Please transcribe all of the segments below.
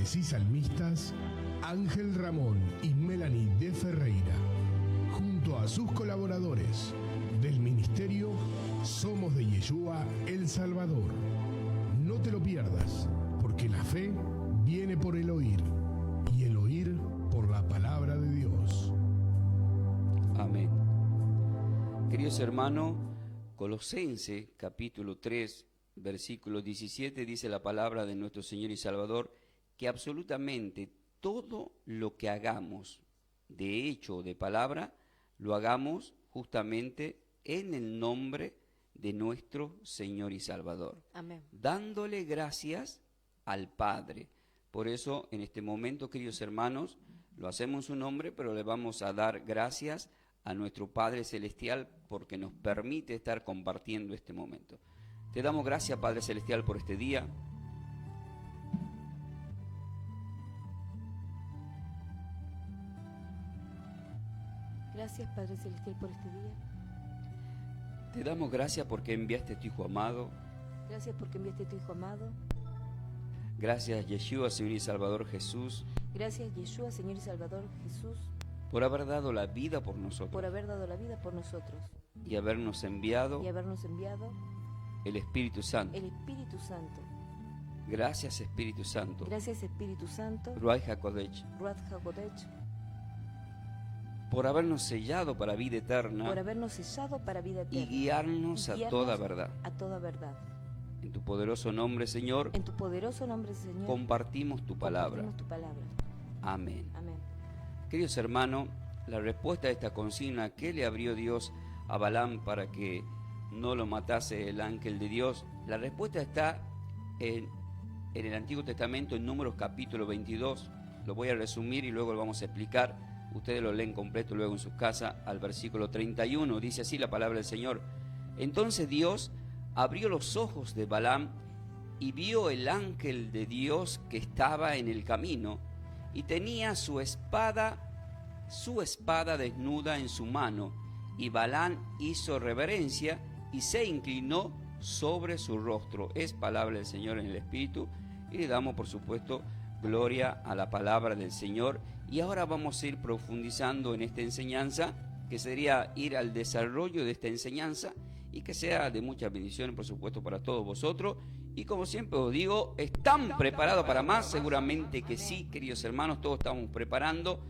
cantaores y salmistas Ángel Ramón y Melanie de Ferreira, junto a sus colaboradores del ministerio Somos de Yeshua El Salvador. No te lo pierdas, porque la fe viene por el oír, y el oír por la palabra de Dios. Amén. Queridos hermanos, Colosenses capítulo 3, versículo 17, dice la palabra de nuestro Señor y Salvador, que absolutamente todo lo que hagamos, de hecho o de palabra, lo hagamos justamente en el nombre de nuestro Señor y Salvador. Amén. Dándole gracias al Padre. Por eso, en este momento, queridos hermanos, lo hacemos en su nombre, pero le vamos a dar gracias a nuestro Padre Celestial porque nos permite estar compartiendo este momento. Te damos gracias, Padre Celestial, por este día. Gracias, Padre Celestial, por este día. Te damos gracias porque enviaste a tu Hijo amado. Gracias porque enviaste a tu Hijo amado. Gracias, Yeshua, Señor y Salvador Jesús. Gracias, Yeshua, Señor y Salvador Jesús, por haber dado la vida por nosotros. por haber dado la vida por nosotros Y habernos enviado y habernos enviado el Espíritu Santo. el Espíritu Santo. Gracias, Espíritu Santo. Gracias, Espíritu Santo, Ruach HaKodesh, Ruach HaKodesh, por habernos sellado para vida eterna por habernos sellado para vida y eterna guiarnos y a guiarnos toda verdad. a toda verdad. En tu poderoso nombre, Señor, En tu poderoso nombre, Señor, compartimos tu palabra. compartimos tu palabra. Amén. Amén. Queridos hermanos, la respuesta a esta consigna, ¿qué le abrió Dios a Balaam para que no lo matase el ángel de Dios? La respuesta está en el Antiguo Testamento, en Números capítulo 22. Lo voy a resumir y luego lo vamos a explicar. Ustedes lo leen completo luego en sus casas, al versículo 31. Dice así la palabra del Señor. Entonces Dios abrió los ojos de Balaam y vio el ángel de Dios que estaba en el camino y tenía su espada desnuda en su mano. Y Balaam hizo reverencia y se inclinó sobre su rostro. Es palabra del Señor en el Espíritu y le damos, por supuesto, gloria a la palabra del Señor. Y ahora vamos a ir profundizando en esta enseñanza, que sería ir al desarrollo de esta enseñanza y que sea de mucha bendición, por supuesto, para todos vosotros. Y como siempre os digo, ¿están preparados para más? Seguramente que sí, queridos hermanos, todos estamos preparando.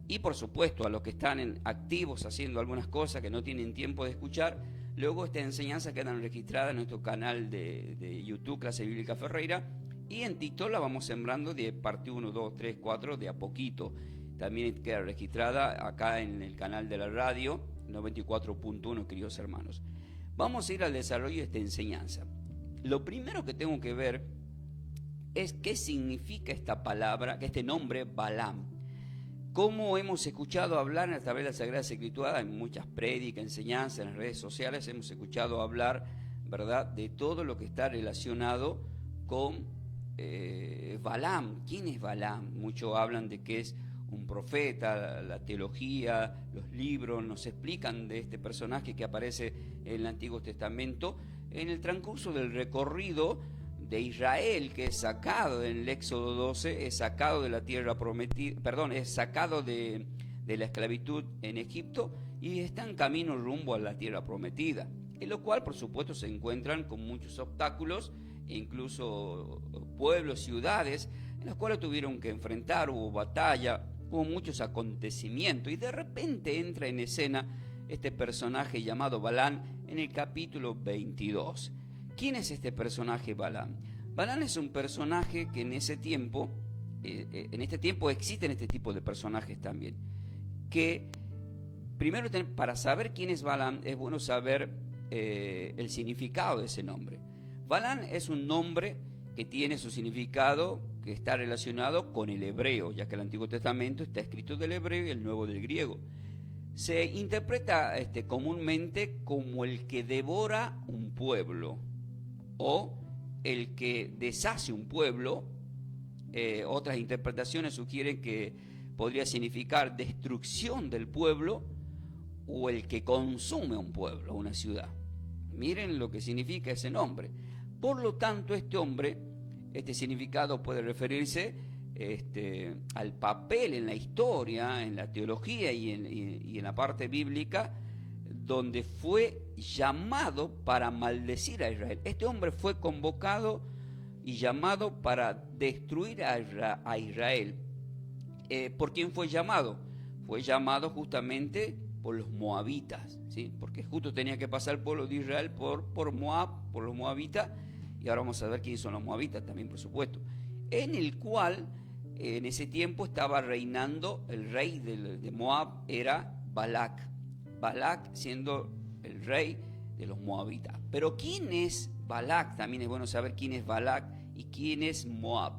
Y por supuesto, a los que están activos haciendo algunas cosas que no tienen tiempo de escuchar, luego esta enseñanza quedan registradas en nuestro canal de YouTube, Clase Bíblica Ferreira, y en TikTok la vamos sembrando de parte 1, 2, 3, 4, de a poquito. También queda registrada acá en el canal de la radio, 94.1, queridos hermanos. Vamos a ir al desarrollo de esta enseñanza. Lo primero que tengo que ver es qué significa esta palabra, este nombre Balaam. Como hemos escuchado hablar a través de la Sagrada Escritura, en muchas prédicas, enseñanzas, en las redes sociales, hemos escuchado hablar, ¿verdad?, de todo lo que está relacionado con Balaam. ¿Quién es Balaam? Muchos hablan de que es un profeta, la teología, los libros nos explican de este personaje que aparece en el Antiguo Testamento en el transcurso del recorrido de Israel, que es sacado en el Éxodo 12, es sacado de la tierra prometida, es sacado de la esclavitud en Egipto y está en camino rumbo a la tierra prometida, en lo cual por supuesto se encuentran con muchos obstáculos e incluso pueblos, ciudades en las cuales tuvieron que enfrentar, hubo batalla, hubo muchos acontecimientos y de repente entra en escena este personaje llamado Balaam en el capítulo 22. ¿Quién es este personaje Balaam? Balaam es un personaje que en ese tiempo, existen este tipo de personajes también, que primero para saber quién es Balaam es bueno saber el significado de ese nombre. Balaam es un nombre que tiene su significado que está relacionado con el hebreo, ya que el Antiguo Testamento está escrito del hebreo y el Nuevo del griego. Se interpreta comúnmente como el que devora un pueblo o el que deshace un pueblo. Otras interpretaciones sugieren que podría significar destrucción del pueblo o el que consume un pueblo, una ciudad. Miren lo que significa ese nombre. Por lo tanto, este significado puede referirse al papel en la historia, en la teología y en la parte bíblica, donde fue llamado para maldecir a Israel. Este hombre fue convocado y llamado para destruir a Israel. ¿Por quién fue llamado? Fue llamado justamente por los moabitas, ¿sí? Porque justo tenía que pasar el pueblo de Israel por Moab, por los moabitas, y ahora vamos a ver quiénes son los moabitas también, por supuesto, en el cual en ese tiempo estaba reinando el rey de Moab, era Balac. Balac siendo el rey de los moabitas. Pero ¿quién es Balac? También es bueno saber quién es Balac y quién es Moab.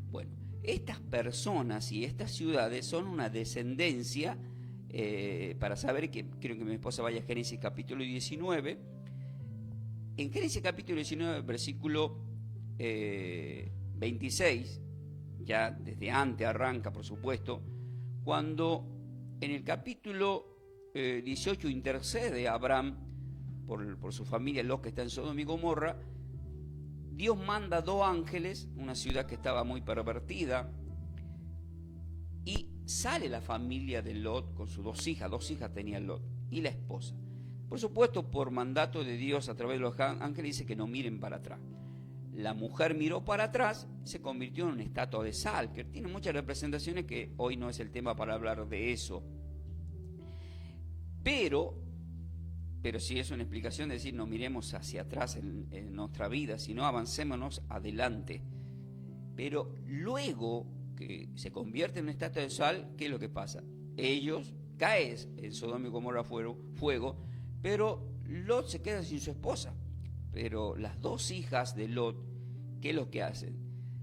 Bueno, estas personas y estas ciudades son una descendencia, para saber, que quiero que mi esposa vaya a Génesis capítulo 19. En Génesis capítulo 19, versículo 26, ya desde antes arranca, por supuesto, cuando en el capítulo 18 intercede a Abraham por su familia, Lot, que está en Sodoma y Gomorra. Dios manda 2 ángeles, una ciudad que estaba muy pervertida, y sale la familia de Lot con sus 2 hijas tenía Lot, y la esposa. Por supuesto, por mandato de Dios a través de los ángeles, dice que no miren para atrás. La mujer miró para atrás, se convirtió en una estatua de sal, que tiene muchas representaciones, que hoy no es el tema para hablar de eso. Pero sí es una explicación de decir, no miremos hacia atrás en nuestra vida, sino avancémonos adelante. Pero luego que se convierte en una estatua de sal, ¿qué es lo que pasa? Ellos caen en Sodoma y Gomorra fuego, pero Lot se queda sin su esposa. Pero las 2 hijas de Lot, ¿qué es lo que hacen?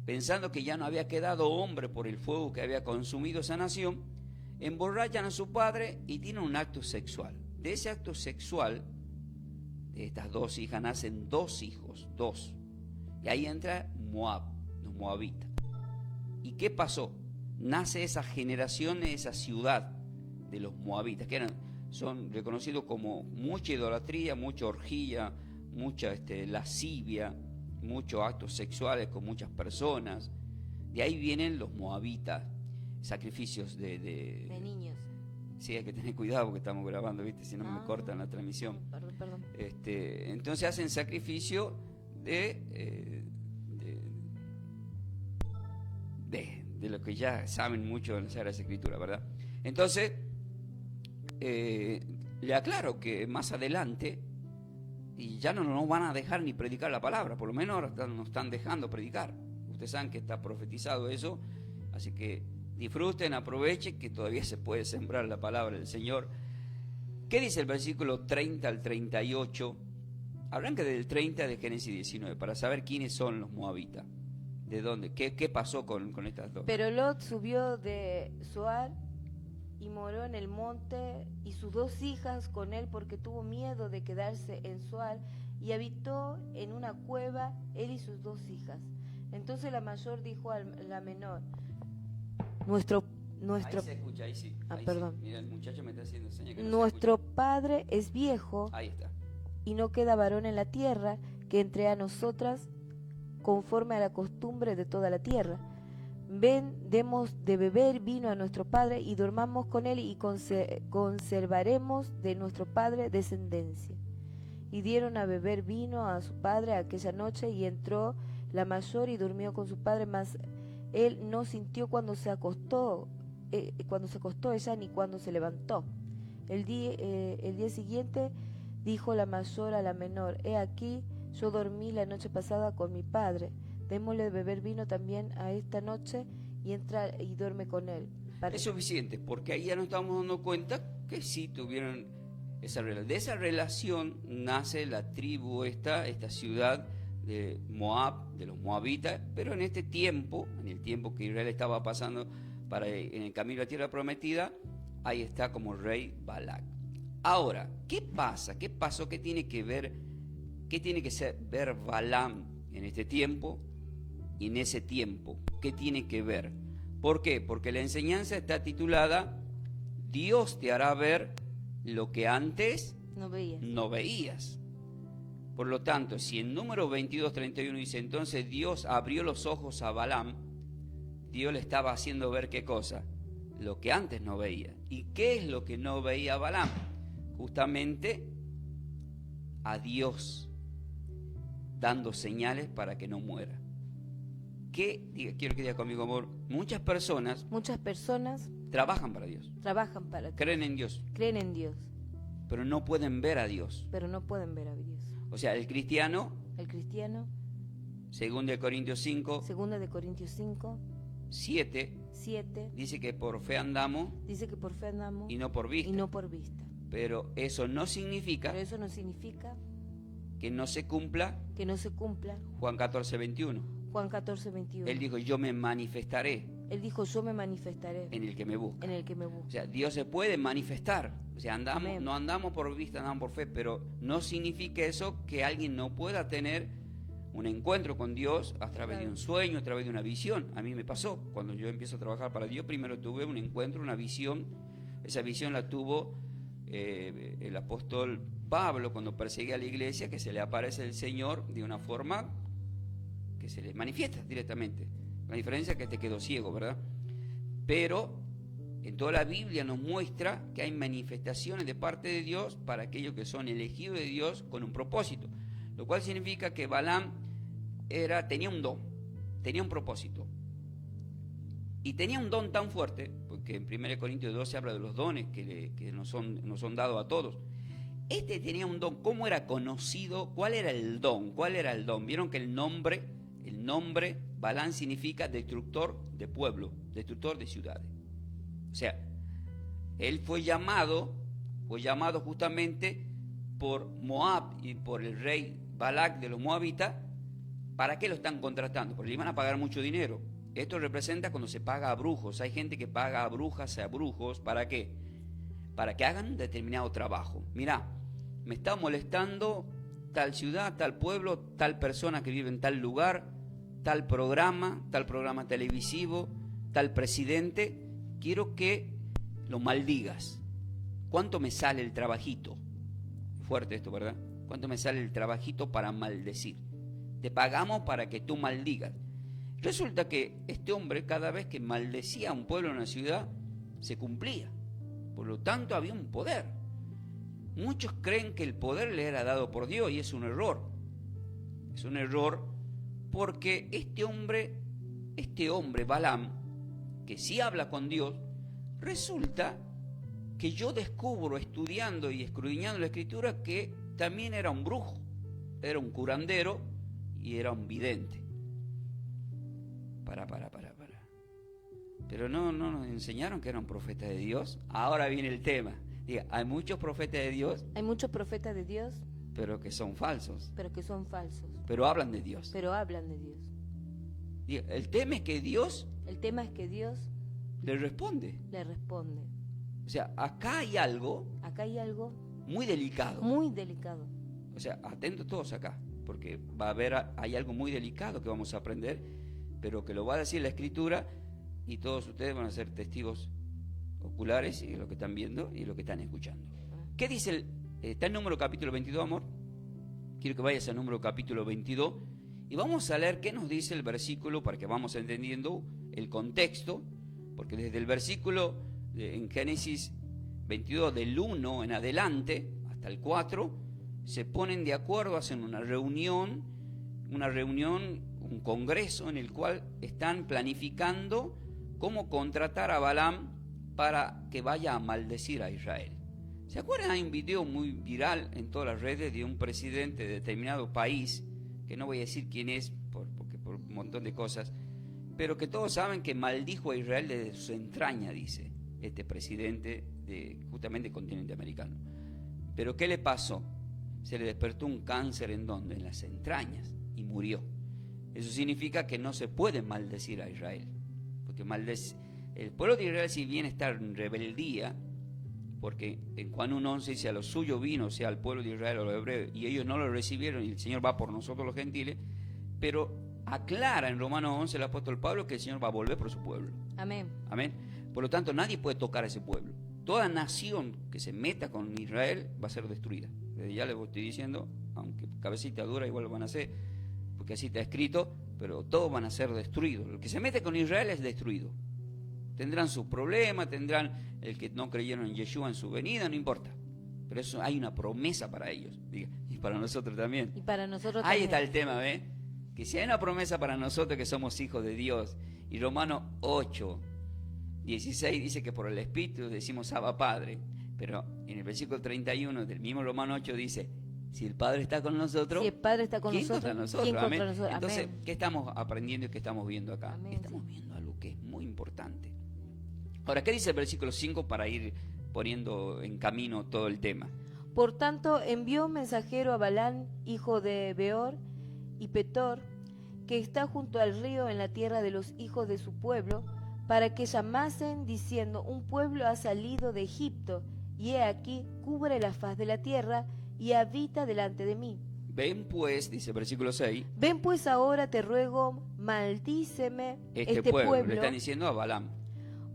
Pensando que ya no había quedado hombre por el fuego que había consumido esa nación, emborrachan a su padre y tienen un acto sexual. De ese acto sexual, de estas 2 hijas, nacen 2 hijos, 2. Y ahí entra Moab, los moabitas. ¿Y qué pasó? Nace esa generación, esa ciudad de los moabitas, que son reconocidos como mucha idolatría, mucha orgía, mucha lascivia, muchos actos sexuales con muchas personas. De ahí vienen los moabitas. Sacrificios de niños. Sí, hay que tener cuidado porque estamos grabando, ¿viste? Si no me cortan la transmisión. Perdón. Entonces hacen sacrificio de lo que ya saben mucho en la Sagrada Escritura, ¿verdad? Entonces, le aclaro que más adelante, y ya no nos van a dejar ni predicar la palabra, por lo menos ahora nos están dejando predicar. Ustedes saben que está profetizado eso, así que disfruten, aprovechen que todavía se puede sembrar la palabra del Señor. ¿Qué dice el versículo 30 al 38? Arranca del 30 de Génesis 19 para saber quiénes son los moabitas. ¿De dónde? ¿Qué pasó con estas 2? Pero Lot subió de Zoar y moró en el monte, y sus 2 hijas con él, porque tuvo miedo de quedarse en Zoar, y habitó en una cueva él y sus 2 hijas. Entonces la mayor dijo a la menor: Nuestro Ahí se escucha, ahí sí. Ahí perdón. Sí. Mira, el muchacho me está haciendo señas que no Nuestro padre es viejo. Ahí está. Y no queda varón en la tierra que entre a nosotras conforme a la costumbre de toda la tierra. Ven, demos de beber vino a nuestro padre y dormamos con él, y conservaremos de nuestro padre descendencia. Y dieron a beber vino a su padre aquella noche, y entró la mayor y durmió con su padre, mas él no sintió cuando se acostó ella, ni cuando se levantó. El día siguiente dijo la mayor a la menor: He aquí, yo dormí la noche pasada con mi padre, démosle de beber vino también a esta noche, y entra y duerme con él. Es suficiente, porque ahí ya nos estamos dando cuenta que sí tuvieron esa relación. De esa relación nace la tribu esta ciudad de Moab, de los moabitas, pero en este tiempo, en el tiempo que Israel estaba pasando en el camino a la tierra prometida, ahí está como rey Balac. Ahora, ¿qué pasa? ¿Qué pasó? ¿Qué tiene que ver Balaam en este tiempo y en ese tiempo? ¿Qué tiene que ver? ¿Por qué? Porque la enseñanza está titulada Dios te hará ver lo que antes no veías. Por lo tanto, si en número 22:31 dice: entonces Dios abrió los ojos a Balaam, Dios le estaba haciendo ver qué cosa, lo que antes no veía. ¿Y qué es lo que no veía Balaam? Justamente a Dios dando señales para que no muera. Quiero que diga conmigo, amor, muchas personas trabajan para Dios, creen en Dios, pero no pueden ver a Dios. O sea, el cristiano, 2 de Corintios 5, 7, dice que por fe andamos y no por vista. Pero eso no significa que no se cumpla Juan 14, 21. Él dijo, yo me manifestaré en el que me busca. O sea, Dios se puede manifestar. O sea, no andamos por vista, andamos por fe, pero no significa eso que alguien no pueda tener un encuentro con Dios a través de un sueño, a través de una visión. A mí me pasó, cuando yo empiezo a trabajar para Dios, primero tuve un encuentro, una visión. Esa visión la tuvo el apóstol Pablo cuando perseguía a la iglesia, que se le aparece el Señor de una forma que se le manifiesta directamente. La diferencia es que te quedó ciego, ¿verdad? Pero en toda la Biblia nos muestra que hay manifestaciones de parte de Dios para aquellos que son elegidos de Dios con un propósito, lo cual significa que Balaam tenía un don, tenía un propósito, y tenía un don tan fuerte, porque en 1 Corintios 12 habla de los dones que nos son dados a todos. Este tenía un don. ¿Cómo era conocido? ¿Cuál era el don? Vieron que el nombre Balaam significa destructor de pueblo, destructor de ciudades. O sea, él fue llamado justamente por Moab y por el rey Balac de los moabitas. ¿Para qué lo están contratando? Porque le iban a pagar mucho dinero. Esto representa cuando se paga a brujos. Hay gente que paga a brujas, a brujos. ¿Para qué? Para que hagan un determinado trabajo. Mirá, me está molestando tal ciudad, tal pueblo, tal persona que vive en tal lugar, tal programa televisivo, tal presidente. Quiero que lo maldigas. ¿Cuánto me sale el trabajito? Fuerte esto, ¿verdad? ¿Cuánto me sale el trabajito para maldecir? Te pagamos para que tú maldigas. Resulta que este hombre, cada vez que maldecía a un pueblo o una ciudad, se cumplía. Por lo tanto, había un poder. Muchos creen que el poder le era dado por Dios y es un error. Es un error porque este hombre, Balaam, que sí habla con Dios, resulta que yo descubro, estudiando y escudriñando la Escritura, que también era un brujo, era un curandero y era un vidente. Pero no nos enseñaron que era un profeta de Dios. Ahora viene el tema. Diga, hay muchos profetas de Dios. Pero que son falsos. Pero hablan de Dios. Diga, el tema es que Dios le responde. O sea, acá hay algo muy delicado. O sea, atentos todos acá, porque hay algo muy delicado que vamos a aprender, pero que lo va a decir la Escritura y todos ustedes van a ser testigos oculares y lo que están viendo y lo que están escuchando. ¿Qué dice está en Número capítulo 22, amor? Quiero que vayas a Número capítulo 22 y vamos a leer qué nos dice el versículo para que vamos entendiendo el contexto, porque desde el versículo en Génesis 22 del 1 en adelante hasta el 4 se ponen de acuerdo, hacen una reunión, un congreso en el cual están planificando cómo contratar a Balaam para que vaya a maldecir a Israel. ¿Se acuerdan? Hay un video muy viral en todas las redes de un presidente de determinado país, que no voy a decir quién es, porque por un montón de cosas, pero que todos saben que maldijo a Israel desde su entraña, dice este presidente de justamente el continente americano. Pero ¿qué le pasó? Se le despertó un cáncer ¿en dónde? En las entrañas, y murió. Eso significa que no se puede maldecir a Israel, porque el pueblo de Israel, si bien está en rebeldía, porque en Juan 1:11 dice, a lo suyo vino, o sea, al pueblo de Israel, a los hebreos, y ellos no lo recibieron, y el Señor va por nosotros los gentiles, pero aclara en Romanos 11 el apóstol Pablo que el Señor va a volver por su pueblo. Amén. Por lo tanto, nadie puede tocar a ese pueblo. Toda nación que se meta con Israel va a ser destruida. Desde ya les estoy diciendo, aunque cabecita dura igual lo van a hacer, porque así está escrito, pero todos van a ser destruidos. El que se mete con Israel es destruido. Tendrán sus problemas, tendrán el que no creyeron en Yeshua en su venida, no importa. Pero eso hay una promesa para ellos, diga, y para nosotros también. Y para nosotros Ahí también. está el tema, ¿ve? Que si hay una promesa para nosotros que somos hijos de Dios, y Romanos 8, 16 dice que por el Espíritu decimos Abba Padre, pero en el versículo 31 del mismo Romanos 8 dice, si el Padre está con nosotros, Si el Padre está con ¿quién nosotros, contra nosotros? ¿quién contra Amén. nosotros? Entonces, Amén. ¿qué estamos aprendiendo y qué estamos viendo acá? Amén, Estamos sí. viendo algo que es muy importante. Ahora, ¿qué dice el versículo 5 para ir poniendo en camino todo el tema? Por tanto, envió un mensajero a Balán, hijo de Beor y Petor, que está junto al río en la tierra de los hijos de su pueblo, para que llamasen diciendo, un pueblo ha salido de Egipto, y he aquí, cubre la faz de la tierra, y habita delante de mí. Ven pues, dice el versículo 6, Ven pues ahora, te ruego, maldíceme este pueblo, le están diciendo a Balaam,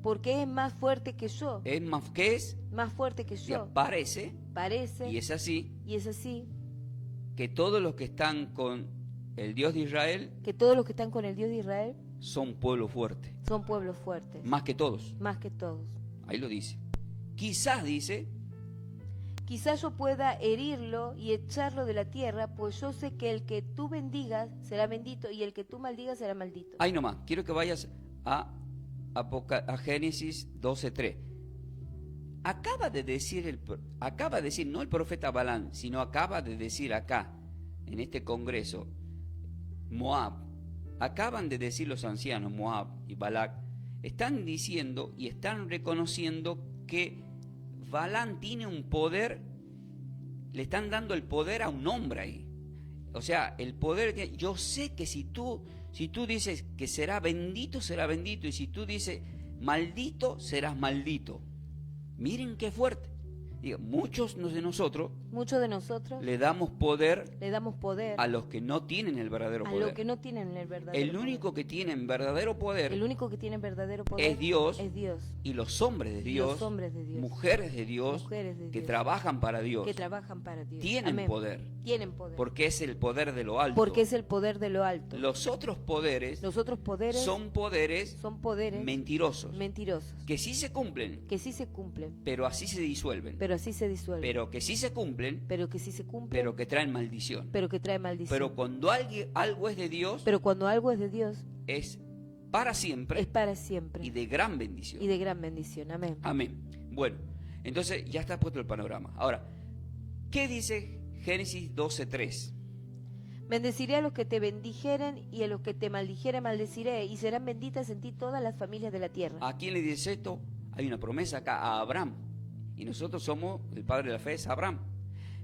porque es más fuerte que yo, es más, ¿qué es? más fuerte que Ya, yo. parece, Parece, y es así, así, que todos los que están con el Dios de Israel que todos los que están con el Dios de Israel son pueblo fuerte, son pueblos fuertes, más que todos. más que todos. Ahí lo dice. Quizás dice, Quizás yo pueda herirlo y echarlo de la tierra, pues yo sé que el que tú bendigas será bendito y el que tú maldigas será maldito. ahí nomás, quiero que vayas a Génesis 12:3. Acaba de decir, no el profeta Balaam, sino acaba de decir acá, en este congreso, Moab, acaban de decir los ancianos, Moab y Balac, están diciendo y están reconociendo que Balaam tiene un poder, le están dando el poder a un hombre ahí. O sea, el poder, yo sé que si tú dices que será bendito, y si tú dices maldito, serás maldito. Miren qué fuerte. Digo, muchos de nosotros Muchos de nosotros le damos poder le damos poder a los que no tienen el verdadero a poder. los que no tienen el verdadero El poder. único que tienen verdadero poder El único que tiene verdadero poder es Dios, es Dios. y los hombres de Y Dios, los hombres de Dios, mujeres de Dios, mujeres de que Dios, trabajan para Dios, que trabajan para Dios. tienen Amén. poder, Tienen poder. porque es el poder de lo alto. Porque es el poder de lo alto. Los otros poderes Los otros poderes son poderes mentirosos, mentirosos, que sí se cumplen, que sí se cumplen, pero así se disuelven, pero así se disuelven. pero que sí se cumplen, Pero que sí se cumplen, pero que traen maldición. pero que trae maldición. Pero cuando algo es de Dios, Pero cuando algo es de Dios, es para siempre es para siempre y de gran bendición. y de gran bendición. Amén. Amén. Bueno, entonces ya está puesto el panorama. Ahora, ¿qué dice Génesis 12:3? Bendeciré a los que te bendijeren y a los que te maldijeren maldeciré, y serán benditas en ti todas las familias de la tierra. ¿A quién le dice esto? Hay una promesa acá, a Abraham. Y nosotros somos, el padre de la fe es Abraham.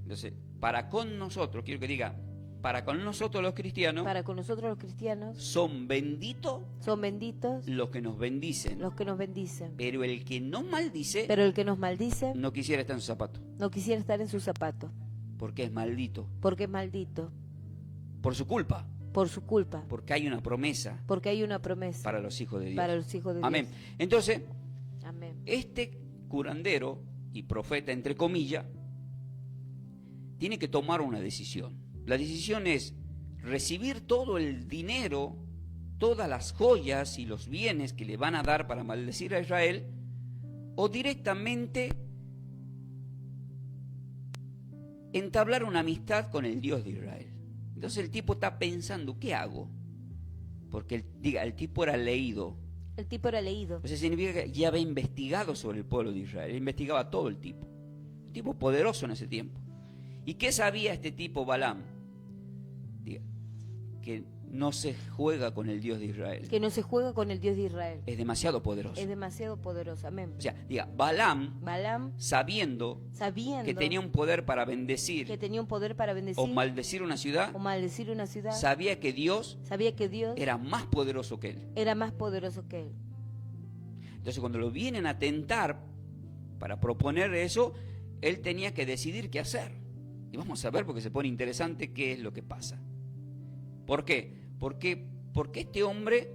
Entonces, para con nosotros, quiero que diga, para con nosotros los cristianos, Para con nosotros los cristianos son benditos son benditos los que nos bendicen. los que nos bendicen. Pero el que no maldice, Pero el que nos maldice no quisiera estar en su zapato, no quisiera estar en sus zapatos, porque es maldito. porque es maldito, Por su culpa, por su culpa, porque hay una promesa porque hay una promesa para los hijos de Dios. para los hijos de Amén. Dios. Entonces, Amén. este curandero y profeta, entre comillas, tiene que tomar una decisión. La decisión es recibir todo el dinero, todas las joyas y los bienes que le van a dar para maldecir a Israel, o directamente entablar una amistad con el Dios de Israel. Entonces el tipo está pensando, ¿qué hago? Porque el tipo era leído. El tipo era leído. Eso significa que ya había investigado sobre el pueblo de Israel. Investigaba todo el tipo. Un tipo poderoso en ese tiempo. ¿Y qué sabía este tipo Balaam? Diga, que no se juega con el Dios de Israel. Que no se juega con el Dios de Israel. Es demasiado poderoso. Es demasiado poderoso. Amén. O sea, diga, Balaam, Balaam, sabiendo sabiendo que tenía un poder para bendecir que tenía un poder para bendecir o maldecir una ciudad, o maldecir una ciudad, sabía que Dios sabía que Dios era más poderoso que él. era más poderoso que él. Entonces, cuando lo vienen a tentar para proponer eso, él tenía que decidir qué hacer. Y vamos a ver, porque se pone interesante, qué es lo que pasa. ¿Por qué? Porque este hombre,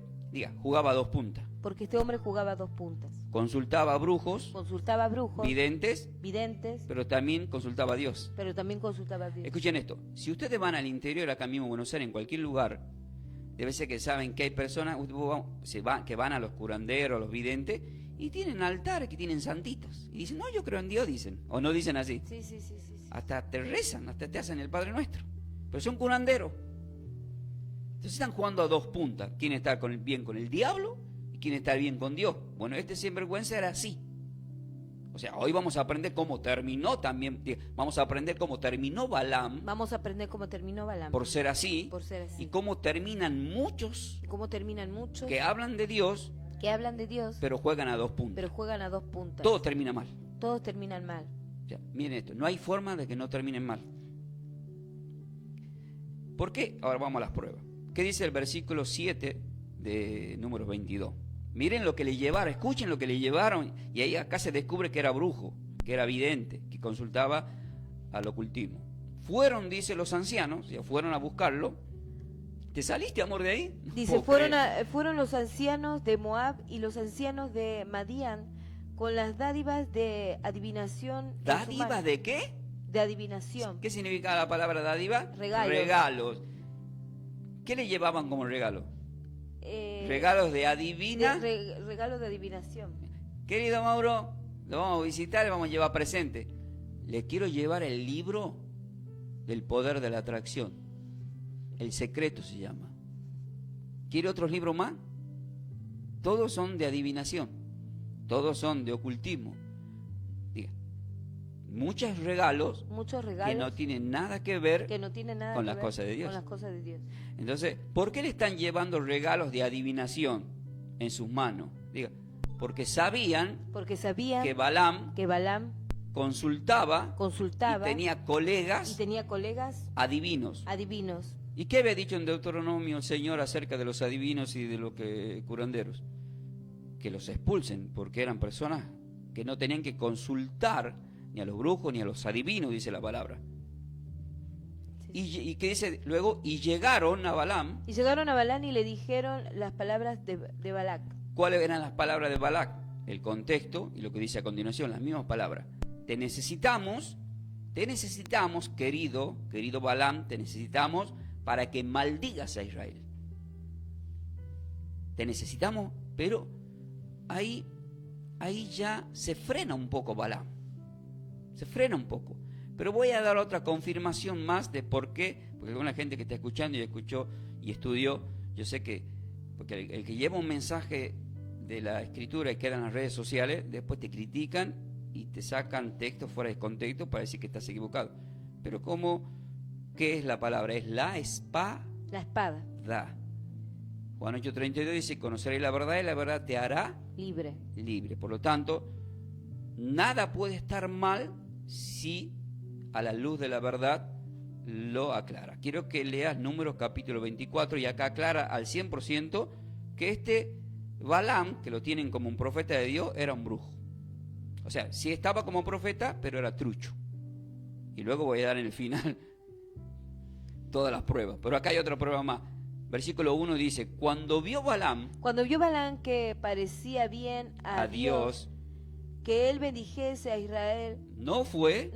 jugaba a dos puntas. Porque este hombre jugaba a dos puntas. Consultaba a brujos, Consultaba a brujos, videntes, videntes, pero también consultaba a Dios. pero también consultaba a Dios. Escuchen esto, si ustedes van al interior acá mismo en Buenos Aires, en cualquier lugar, debe ser que saben que hay personas que van a los curanderos, a los videntes, y tienen altares, que tienen santitos. Y dicen, no, yo creo en Dios, dicen. O no dicen así. Sí. Hasta te rezan, hasta te hacen el Padre Nuestro. Pero son curanderos. Entonces están jugando a dos puntas. ¿Quién está bien con el diablo y quién está bien con Dios? Bueno, este sinvergüenza era así. O sea, hoy vamos a aprender cómo terminó también. Vamos a aprender cómo terminó Balaam. Vamos a aprender cómo terminó Balaam. Por ser así. Por ser así. Y cómo terminan muchos. Cómo terminan muchos. Que hablan de Dios. Que hablan de Dios. Pero juegan a dos puntas. Pero juegan a dos puntas. Todo termina mal. Todos terminan mal. O sea, miren esto. No hay forma de que no terminen mal. ¿Por qué? Ahora vamos a las pruebas. ¿Qué dice el versículo 7 de Números 22? Miren lo que le llevaron, escuchen lo que le llevaron. Y ahí acá se descubre que era brujo, que era vidente, que consultaba al ocultismo. Fueron, dice, los ancianos, ya fueron a buscarlo. ¿Te saliste, amor, de ahí? Dice, fueron los ancianos de Moab y los ancianos de Madián con las dádivas de adivinación. ¿Dádivas de qué? De adivinación. ¿Qué significa la palabra dádiva? Regalos. ¿Qué le llevaban como regalo? Regalos de adivina. Regalos de adivinación. Querido Mauro, lo vamos a visitar, le vamos a llevar presente. Le quiero llevar el libro del poder de la atracción. El secreto se llama. ¿Quiere otros libros más? Todos son de adivinación. Todos son de ocultismo. Diga, muchos regalos que no tienen nada que ver con las cosas de Dios. Entonces, ¿por qué le están llevando regalos de adivinación en sus manos? Diga, porque sabían que Balaam consultaba y tenía colegas adivinos. ¿Y qué había dicho en Deuteronomio el Señor acerca de los adivinos y de los curanderos? Que los expulsen, porque eran personas que no tenían que consultar ni a los brujos ni a los adivinos, dice la palabra. Y que dice luego, y llegaron a Balaam. Y llegaron a Balaam y le dijeron las palabras de Balac. ¿Cuáles eran las palabras de Balac? El contexto y lo que dice a continuación, las mismas palabras. Te necesitamos, querido Balaam, te necesitamos para que maldigas a Israel. Te necesitamos, pero ahí ya se frena un poco Balaam. Se frena un poco. Pero voy a dar otra confirmación más de por qué, porque alguna gente que está escuchando y escuchó y estudió, yo sé que, porque el que lleva un mensaje de la Escritura y queda en las redes sociales, después te critican y te sacan textos fuera de contexto para decir que estás equivocado. Pero ¿qué es la palabra? Es la espada. La espada. Juan 8:32 dice, conoceréis la verdad y la verdad te hará libre. Por lo tanto, nada puede estar mal si a la luz de la verdad lo aclara. Quiero que leas Números capítulo 24 y acá aclara al 100% que este Balaam, que lo tienen como un profeta de Dios, era un brujo. O sea, sí estaba como profeta, pero era trucho. Y luego voy a dar en el final todas las pruebas. Pero acá hay otra prueba más. Versículo 1 dice, cuando vio Balaam que parecía bien a Dios, que él bendijese a Israel, no fue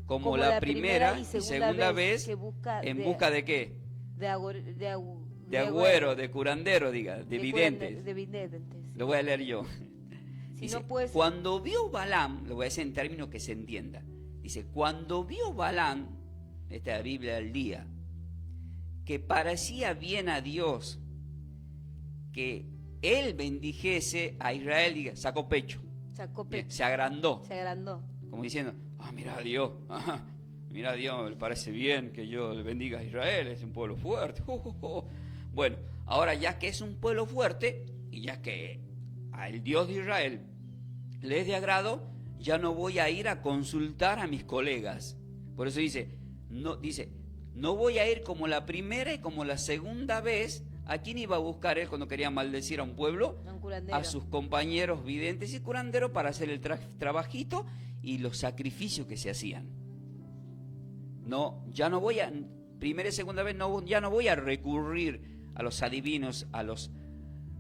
como la primera y segunda vez en busca de qué? De agüero, de curandero, diga, de videntes. Lo voy a leer yo. Dice, cuando vio Balaam, lo voy a decir en términos que se entienda. Dice, cuando vio Balaam, esta es la Biblia del día, que parecía bien a Dios que él bendijese a Israel, diga, sacó pecho. Se agrandó. Como diciendo, mira a Dios, mira a Dios, le parece bien que yo le bendiga a Israel, es un pueblo fuerte. Bueno, ahora ya que es un pueblo fuerte y ya que al Dios de Israel le es de agrado, ya no voy a ir a consultar a mis colegas. Por eso dice, no voy a ir como la primera y como la segunda vez. ¿A quién iba a buscar él cuando quería maldecir a un pueblo? A sus compañeros videntes y curanderos para hacer el trabajito y los sacrificios que se hacían. No, ya no voy a, primera y segunda vez, ya no voy a recurrir a los adivinos,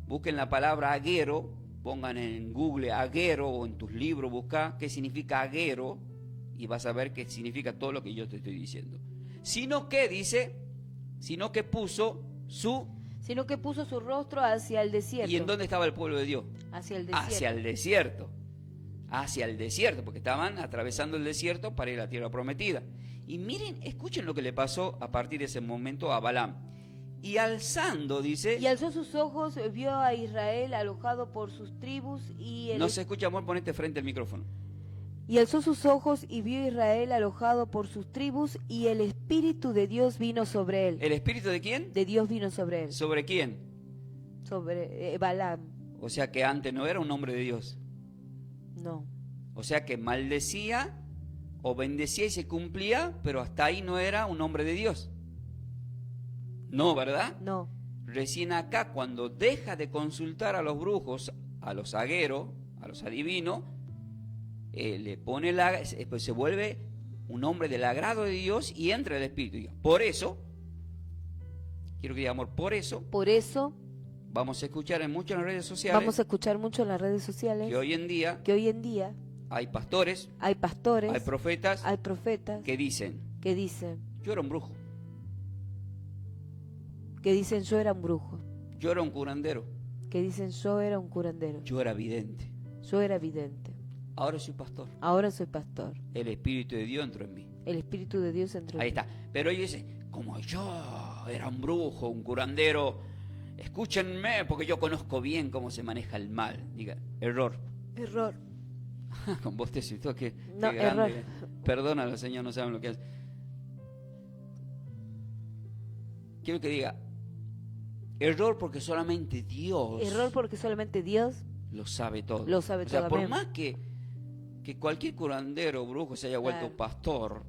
busquen la palabra aguero, pongan en Google aguero o en tus libros, busca qué significa aguero y vas a ver qué significa todo lo que yo te estoy diciendo. Sino que puso su sino que puso su rostro hacia el desierto. ¿Y en dónde estaba el pueblo de Dios? Hacia el desierto. Hacia el desierto. Hacia el desierto, porque estaban atravesando el desierto para ir a la tierra prometida. Y miren, escuchen lo que le pasó a partir de ese momento a Balaam. Y alzando, dice... Y alzó sus ojos, vio a Israel alojado por sus tribus y... No se escucha, amor, ponete frente al micrófono. Y alzó sus ojos y vio a Israel alojado por sus tribus y el Espíritu de Dios vino sobre él. ¿El Espíritu de quién? De Dios vino sobre él. ¿Sobre quién? Sobre Balaam. O sea que antes no era un hombre de Dios. No. O sea que maldecía o bendecía y se cumplía, pero hasta ahí no era un hombre de Dios. No, ¿verdad? No. Recién acá, cuando deja de consultar a los brujos, a los agueros, a los adivinos, le pone pues se vuelve un hombre del agrado de Dios y entra el Espíritu. Por eso, quiero que diga, amor, por eso vamos a escuchar en muchas redes sociales. Vamos a escuchar mucho en las redes sociales Que hoy en día hay pastores, hay profetas, que dicen, yo era un brujo, que dicen yo era un brujo, yo era un curandero, que dicen yo era un curandero, yo era vidente, ahora soy pastor, el Espíritu de Dios entró en mí. El Espíritu de Dios entró en mí. Ahí está. Pero ellos dicen, como yo era un brujo, un curandero, escúchenme porque yo conozco bien cómo se maneja el mal. Diga, error. Con vos te citó que no, qué error. grande. Perdónalo, Señor, no saben lo que hace. Quiero que diga, error porque solamente Dios lo sabe todo. Lo sabe o sea, todo. por Amén. más que cualquier curandero o brujo se haya vuelto pastor,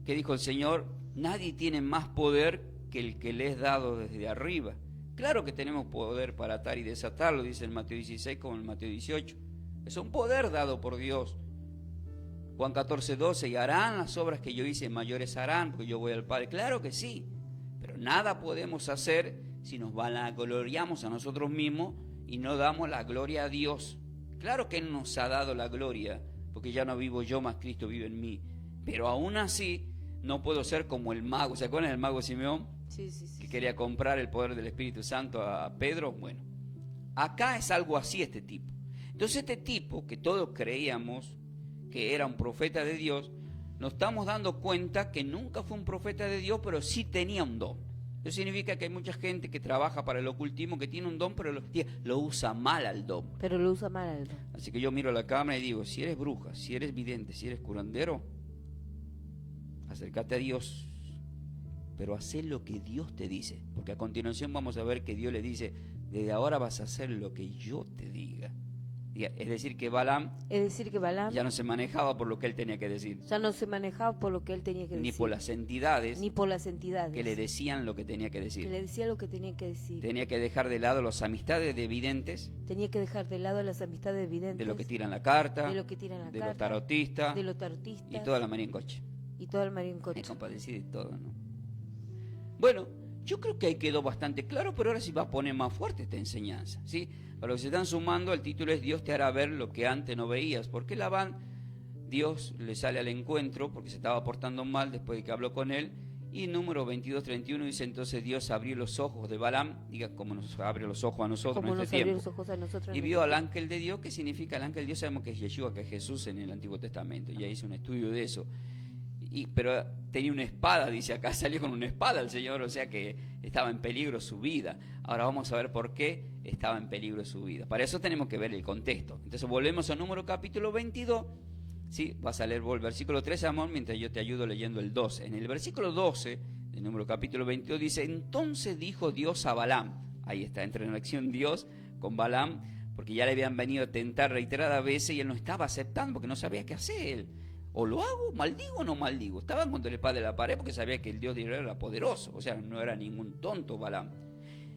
que dijo el Señor, nadie tiene más poder que el que le es dado desde arriba. Claro que tenemos poder para atar y desatarlo, dice el Mateo 16 como el Mateo 18. Es un poder dado por Dios. Juan 14:12, y harán las obras que yo hice, mayores harán, porque yo voy al Padre. Claro que sí, pero nada podemos hacer si nos vanagloriamos a nosotros mismos y no damos la gloria a Dios. Claro que Él nos ha dado la gloria, porque ya no vivo yo, más Cristo vive en mí. Pero aún así, no puedo ser como el mago. ¿Se acuerdan del mago Simeón? Sí. Que quería comprar el poder del Espíritu Santo a Pedro. Bueno, acá es algo así este tipo. Entonces este tipo, que todos creíamos que era un profeta de Dios, nos estamos dando cuenta que nunca fue un profeta de Dios, pero sí tenía un don. Eso significa que hay mucha gente que trabaja para el ocultismo, que tiene un don, pero lo usa mal al don. Así que yo miro a la cámara y digo, si eres bruja, si eres vidente, si eres curandero, acércate a Dios, pero haz lo que Dios te dice, porque a continuación vamos a ver que Dios le dice, desde ahora vas a hacer lo que yo te diga. Es decir que Balaam ya no se manejaba por lo que él tenía que decir, ni por las entidades que le decían lo que tenía que decir. Tenía que dejar de lado las amistades de videntes, de los que tiran la carta, de los tarotistas, y toda la María en coche. Me compadecí de todo, ¿no? Bueno, yo creo que ahí quedó bastante claro, pero ahora sí va a poner más fuerte esta enseñanza, ¿sí? Para los que se están sumando, el título es Dios te hará ver lo que antes no veías. Porque Labán, Dios le sale al encuentro porque se estaba portando mal después de que habló con él. Y número 22:31 dice, entonces Dios abrió los ojos de Balaam, diga como nos abre los ojos a nosotros en este tiempo. Y vio al ángel de Dios. ¿Qué significa el ángel de Dios? Sabemos que es Yeshua, que es Jesús en el Antiguo Testamento. Ya hice un estudio de eso. Pero tenía una espada, dice acá, salió con una espada el Señor, o sea que estaba en peligro su vida. Ahora vamos a ver por qué estaba en peligro su vida. Para eso tenemos que ver el contexto. Entonces volvemos al número capítulo 22, ¿sí? Vas a leer el versículo 13, amor, mientras yo te ayudo leyendo el 12. En el versículo 12, del número capítulo 22, dice, entonces dijo Dios a Balaam, ahí está, entra en acción Dios con Balaam, porque ya le habían venido a tentar reiteradas veces y él no estaba aceptando porque no sabía qué hacer. O lo hago, maldigo o no maldigo. Estaba contra el espada de la pared porque sabía que el Dios de Israel era poderoso. O sea, no era ningún tonto Balaam.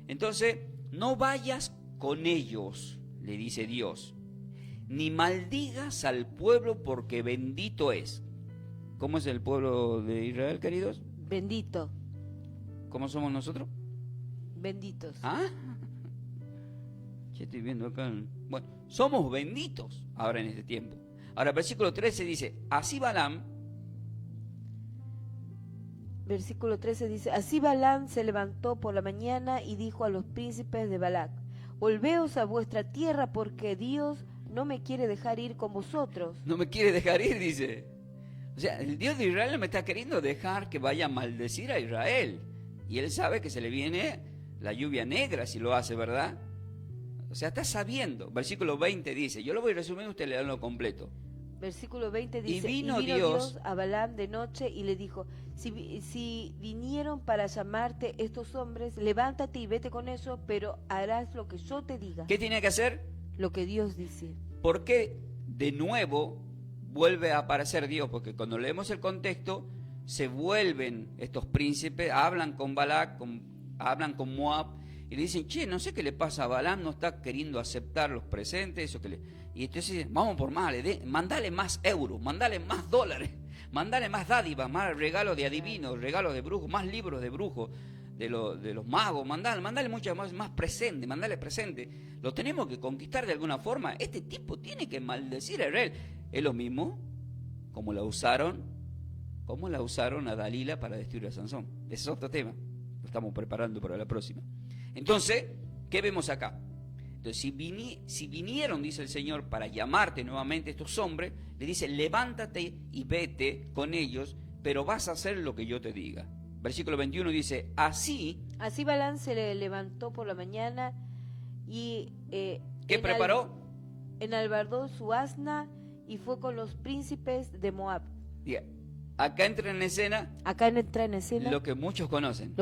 Entonces, no vayas con ellos, le dice Dios, ni maldigas al pueblo porque bendito es. ¿Cómo es el pueblo de Israel, queridos? Bendito. ¿Cómo somos nosotros? Benditos. ¿Ah? Ya estoy viendo acá. Bueno, somos benditos ahora en este tiempo. Ahora, versículo 13 dice, así Balaam Versículo 13 dice, así Balaam se levantó por la mañana y dijo a los príncipes de Balac, volveos a vuestra tierra porque Dios no me quiere dejar ir con vosotros. No me quiere dejar ir, dice. O sea, el Dios de Israel no me está queriendo dejar que vaya a maldecir a Israel. Y él sabe que se le viene la lluvia negra si lo hace, ¿verdad? O sea, está sabiendo. Versículo 20 dice, yo lo voy a resumir, usted le da lo completo. Versículo 20 dice, Y vino Dios a Balaam de noche y le dijo, si vinieron para llamarte estos hombres, levántate y vete con eso, pero harás lo que yo te diga. ¿Qué tiene que hacer? Lo que Dios dice. ¿Por qué de nuevo vuelve a aparecer Dios? Porque cuando leemos el contexto, se vuelven estos príncipes, hablan con Balac, hablan con Moab, y le dicen, che, no sé qué le pasa a Balaam, no está queriendo aceptar los presentes, y entonces dicen, vamos por más, mandale más euros, mandale más dólares, mandale más dádivas, más regalos de adivinos, regalos de brujos, más libros de brujos, de los magos, mandale muchas más presentes, mandale presente. Lo tenemos que conquistar de alguna forma. Este tipo tiene que maldecir a Israel. Es lo mismo como la usaron a Dalila para destruir a Sansón. Ese es otro tema. Lo estamos preparando para la próxima. Entonces, ¿qué vemos acá? Entonces, si vinieron, dice el Señor, para llamarte nuevamente estos hombres, le dice, levántate y vete con ellos, pero vas a hacer lo que yo te diga. Versículo 21 dice, así Balaam se le levantó por la mañana y... ¿qué preparó? Enalbardó su asna y fue con los príncipes de Moab. Diga, acá entra en escena lo que muchos conocen.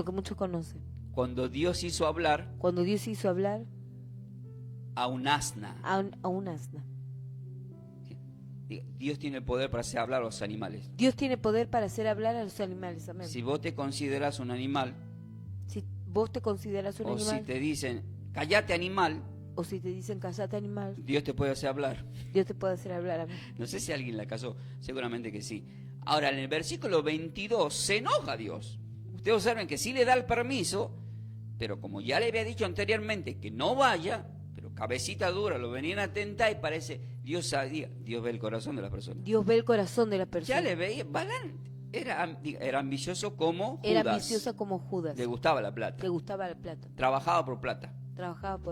Cuando Dios hizo hablar a un asna. A un asna. Dios tiene el poder para hacer hablar a los animales. Dios tiene poder para hacer hablar a los animales. Amén. Si vos te consideras un animal, si vos te consideras un animal, o si te dicen, callate animal, o si te dicen, callate animal, Dios te puede hacer hablar. Dios te puede hacer hablar. Amén. No sé si alguien la casó, seguramente que sí. Ahora, en el versículo 22 se enoja Dios. Ustedes observen que sí le da el permiso, pero como ya le había dicho anteriormente que no vaya, pero cabecita dura, lo venían a tentar y parece, Dios sabía, Dios ve el corazón de la persona. Dios ve el corazón de la persona. Ya le veía, Balaam era ambicioso como Judas. Era ambiciosa como Judas. Le gustaba la plata. Trabajaba por plata.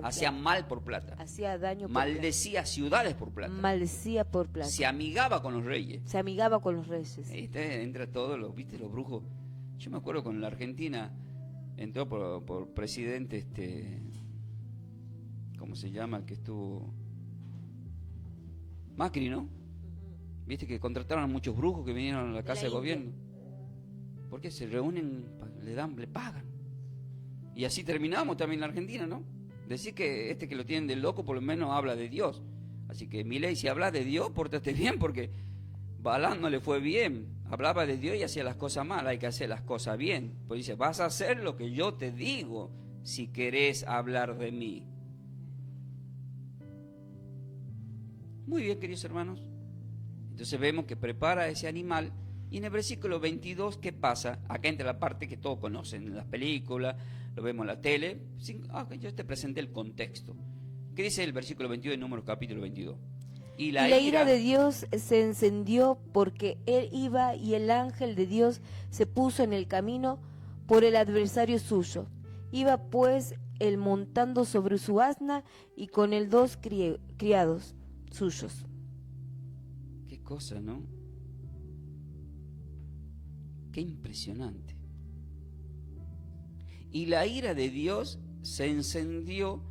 Hacía mal por plata. Hacía daño por Maldecía plata. Ciudades por plata. Maldecía por plata. Se amigaba con los reyes. Entra todos los brujos. Yo me acuerdo con la Argentina entró por presidente ¿cómo se llama? El que estuvo Macri, ¿no? Viste que contrataron a muchos brujos que vinieron a la casa de gobierno. Porque se reúnen, le pagan. Y así terminamos también en la Argentina, ¿no? Decir que que lo tienen de loco por lo menos habla de Dios. Así que Milei, si hablas de Dios, pórtate bien, porque Balaam no le fue bien. Hablaba de Dios y hacía las cosas mal. Hay que hacer las cosas bien. Pues dice, vas a hacer lo que yo te digo si querés hablar de mí. Muy bien, queridos hermanos. Entonces vemos que prepara ese animal. Y en el versículo 22, ¿qué pasa? Acá entra la parte que todos conocen en las películas, lo vemos en la tele. Yo te presenté el contexto. ¿Qué dice el versículo 22 de Números capítulo 22? Y la ira de Dios se encendió porque él iba y el ángel de Dios se puso en el camino por el adversario suyo. Iba pues él montando sobre su asna y con él 2 criados suyos. Qué cosa, ¿no? Qué impresionante. Y la ira de Dios se encendió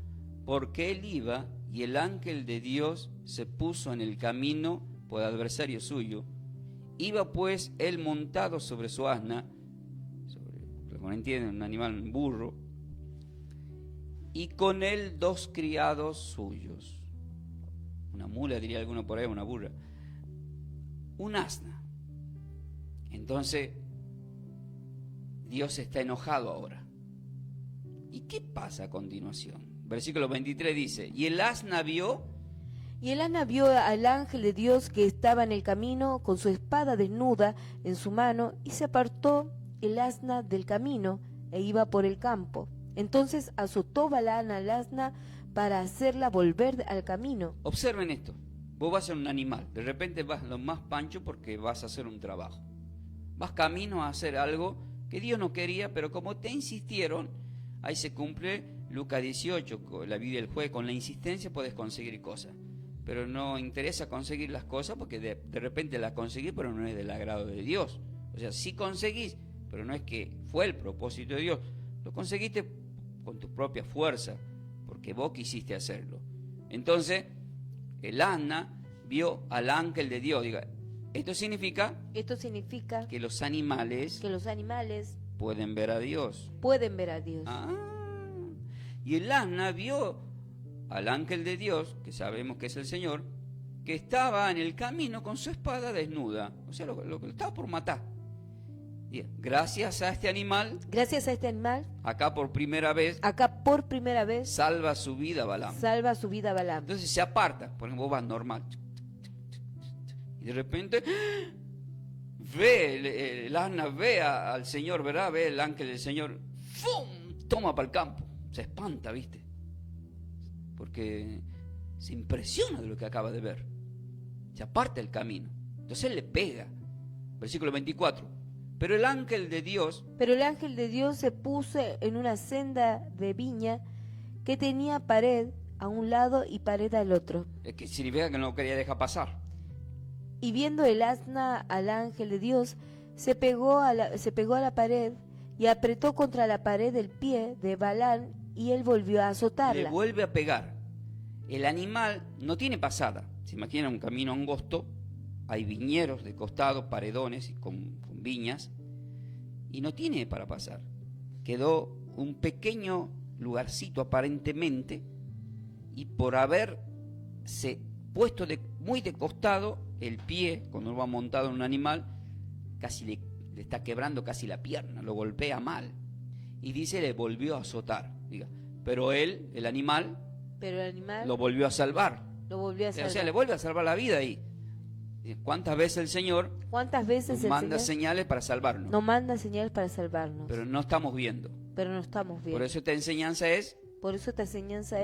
porque él iba y el ángel de Dios se puso en el camino por adversario suyo. Iba pues él montado sobre su asna, como entienden, un animal, un burro, y con él 2 criados suyos. Una mula, diría alguno por ahí, una burra. Un asna. Entonces, Dios está enojado ahora. ¿Y qué pasa a continuación? Versículo 23 dice, y el asna vio al ángel de Dios que estaba en el camino con su espada desnuda en su mano, y se apartó el asna del camino e iba por el campo. Entonces azotó Balaam al asna para hacerla volver al camino. Observen esto, vos vas a ser un animal, de repente vas lo más pancho porque vas a hacer un trabajo. Vas camino a hacer algo que Dios no quería, pero como te insistieron, ahí se cumple Lucas 18, con la vida del juez, con la insistencia puedes conseguir cosas, pero no interesa conseguir las cosas porque de repente las conseguís, pero no es del agrado de Dios. O sea, sí conseguís, pero no es que fue el propósito de Dios, lo conseguiste con tu propia fuerza, porque vos quisiste hacerlo. Entonces, el asna vio al ángel de Dios. Diga, esto significa que los animales pueden ver a Dios. Pueden ver a Dios. Y el asna vio al ángel de Dios, que sabemos que es el Señor, que estaba en el camino con su espada desnuda. O sea, lo estaba por matar. Gracias a este animal, acá por primera vez, salva su vida Balaam. Entonces se aparta, por ejemplo, vos vas normal, y de repente ve el asna, ve al Señor, ¿verdad? Ve el ángel del Señor, ¡fum!, toma para el campo, se espanta, ¿viste? Porque se impresiona de lo que acaba de ver, se aparta el camino, entonces él le pega. Versículo 24. Pero el ángel de Dios se puso en una senda de viña que tenía pared a un lado y pared al otro. Es que significa que no lo quería dejar pasar. Y viendo el asna al ángel de Dios, se pegó a la pared y apretó contra la pared el pie de Balaam, y él volvió a azotarla. Le vuelve a pegar. El animal no tiene pasada. Se imagina un camino angosto, hay viñeros de costado, paredones y con viñas, y no tiene para pasar. Quedó un pequeño lugarcito aparentemente, y por haberse puesto muy de costado, el pie, cuando va montado en un animal, casi le está quebrando casi la pierna, lo golpea mal. Y dice, le volvió a azotar. Diga, pero el animal lo volvió a salvar. O sea, le vuelve a salvar la vida ahí. ¿Cuántas veces el Señor nos manda señales para salvarnos? Pero no estamos viendo. Por eso esta enseñanza es,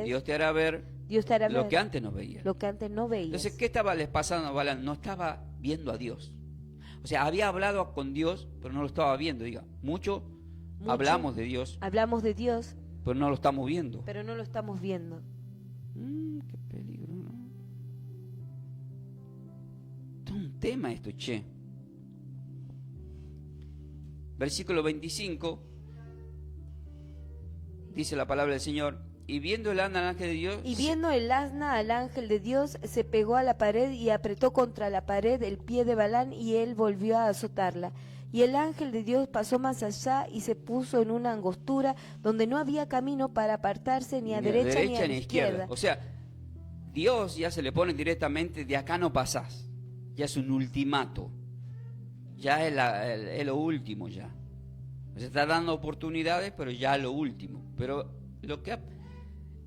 Dios te hará ver lo que antes no veías. Entonces, ¿qué estaba les pasando a Balaam? No estaba viendo a Dios. O sea, había hablado con Dios, pero no lo estaba viendo. Diga, mucho hablamos de Dios, pero no lo estamos viendo. Qué peligro, ¿no? Todo un tema esto, che. Versículo 25, dice la palabra del Señor: y viendo el asna al ángel de Dios, se pegó a la pared y apretó contra la pared el pie de Balaam, y él volvió a azotarla. Y el ángel de Dios pasó más allá y se puso en una angostura donde no había camino para apartarse ni a derecha ni a izquierda. O sea, Dios ya se le pone directamente: de acá no pasás. Ya es un ultimato. Ya es lo último ya. Se está dando oportunidades, pero ya es lo último. Pero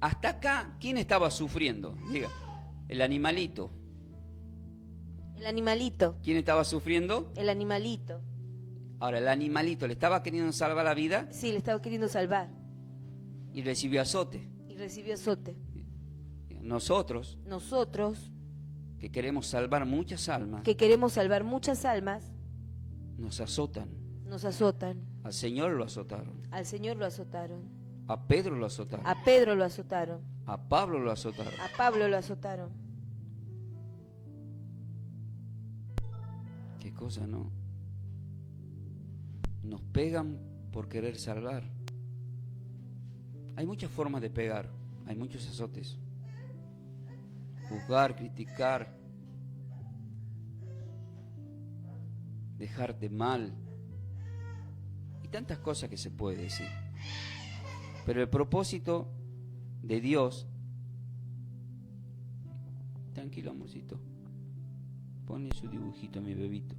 hasta acá, ¿quién estaba sufriendo? Diga, el animalito. ¿Quién estaba sufriendo? El animalito. Ahora, el animalito, ¿le estaba queriendo salvar la vida? Sí, le estaba queriendo salvar. Y recibió azote. Nosotros, que queremos salvar muchas almas, nos azotan. Al Señor lo azotaron. A Pedro lo azotaron. A Pablo lo azotaron. Qué cosa, ¿no? Nos pegan por querer salvar. Hay muchas formas de pegar, hay muchos azotes. Juzgar, criticar, dejarte mal, y tantas cosas que se puede decir. Pero el propósito de Dios... Tranquilo, amorcito. Ponle su dibujito a mi bebito.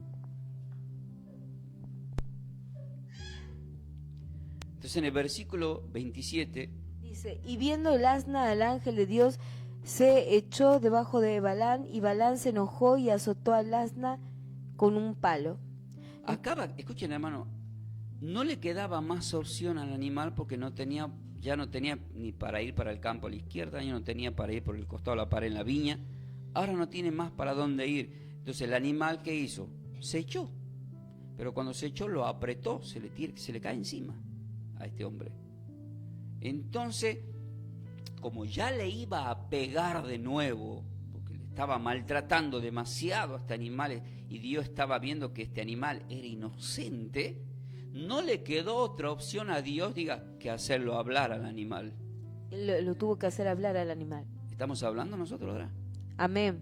Entonces, en el versículo 27 dice: y viendo el asna al ángel de Dios, se echó debajo de Balaam, y Balaam se enojó y azotó al asna con un palo. Escuchen, hermano, no le quedaba más opción al animal, porque ya no tenía ni para ir para el campo a la izquierda, ya no tenía para ir por el costado de la pared en la viña. Ahora no tiene más para dónde ir. Entonces el animal, ¿qué hizo? Se echó. Pero cuando se echó, lo apretó, se le cae encima a este hombre. Entonces, como ya le iba a pegar de nuevo, porque le estaba maltratando demasiado a este animal, y Dios estaba viendo que este animal era inocente, no le quedó otra opción a Dios, que hacerlo hablar al animal. Lo tuvo que hacer hablar al animal. ¿Estamos hablando nosotros ahora? Amén.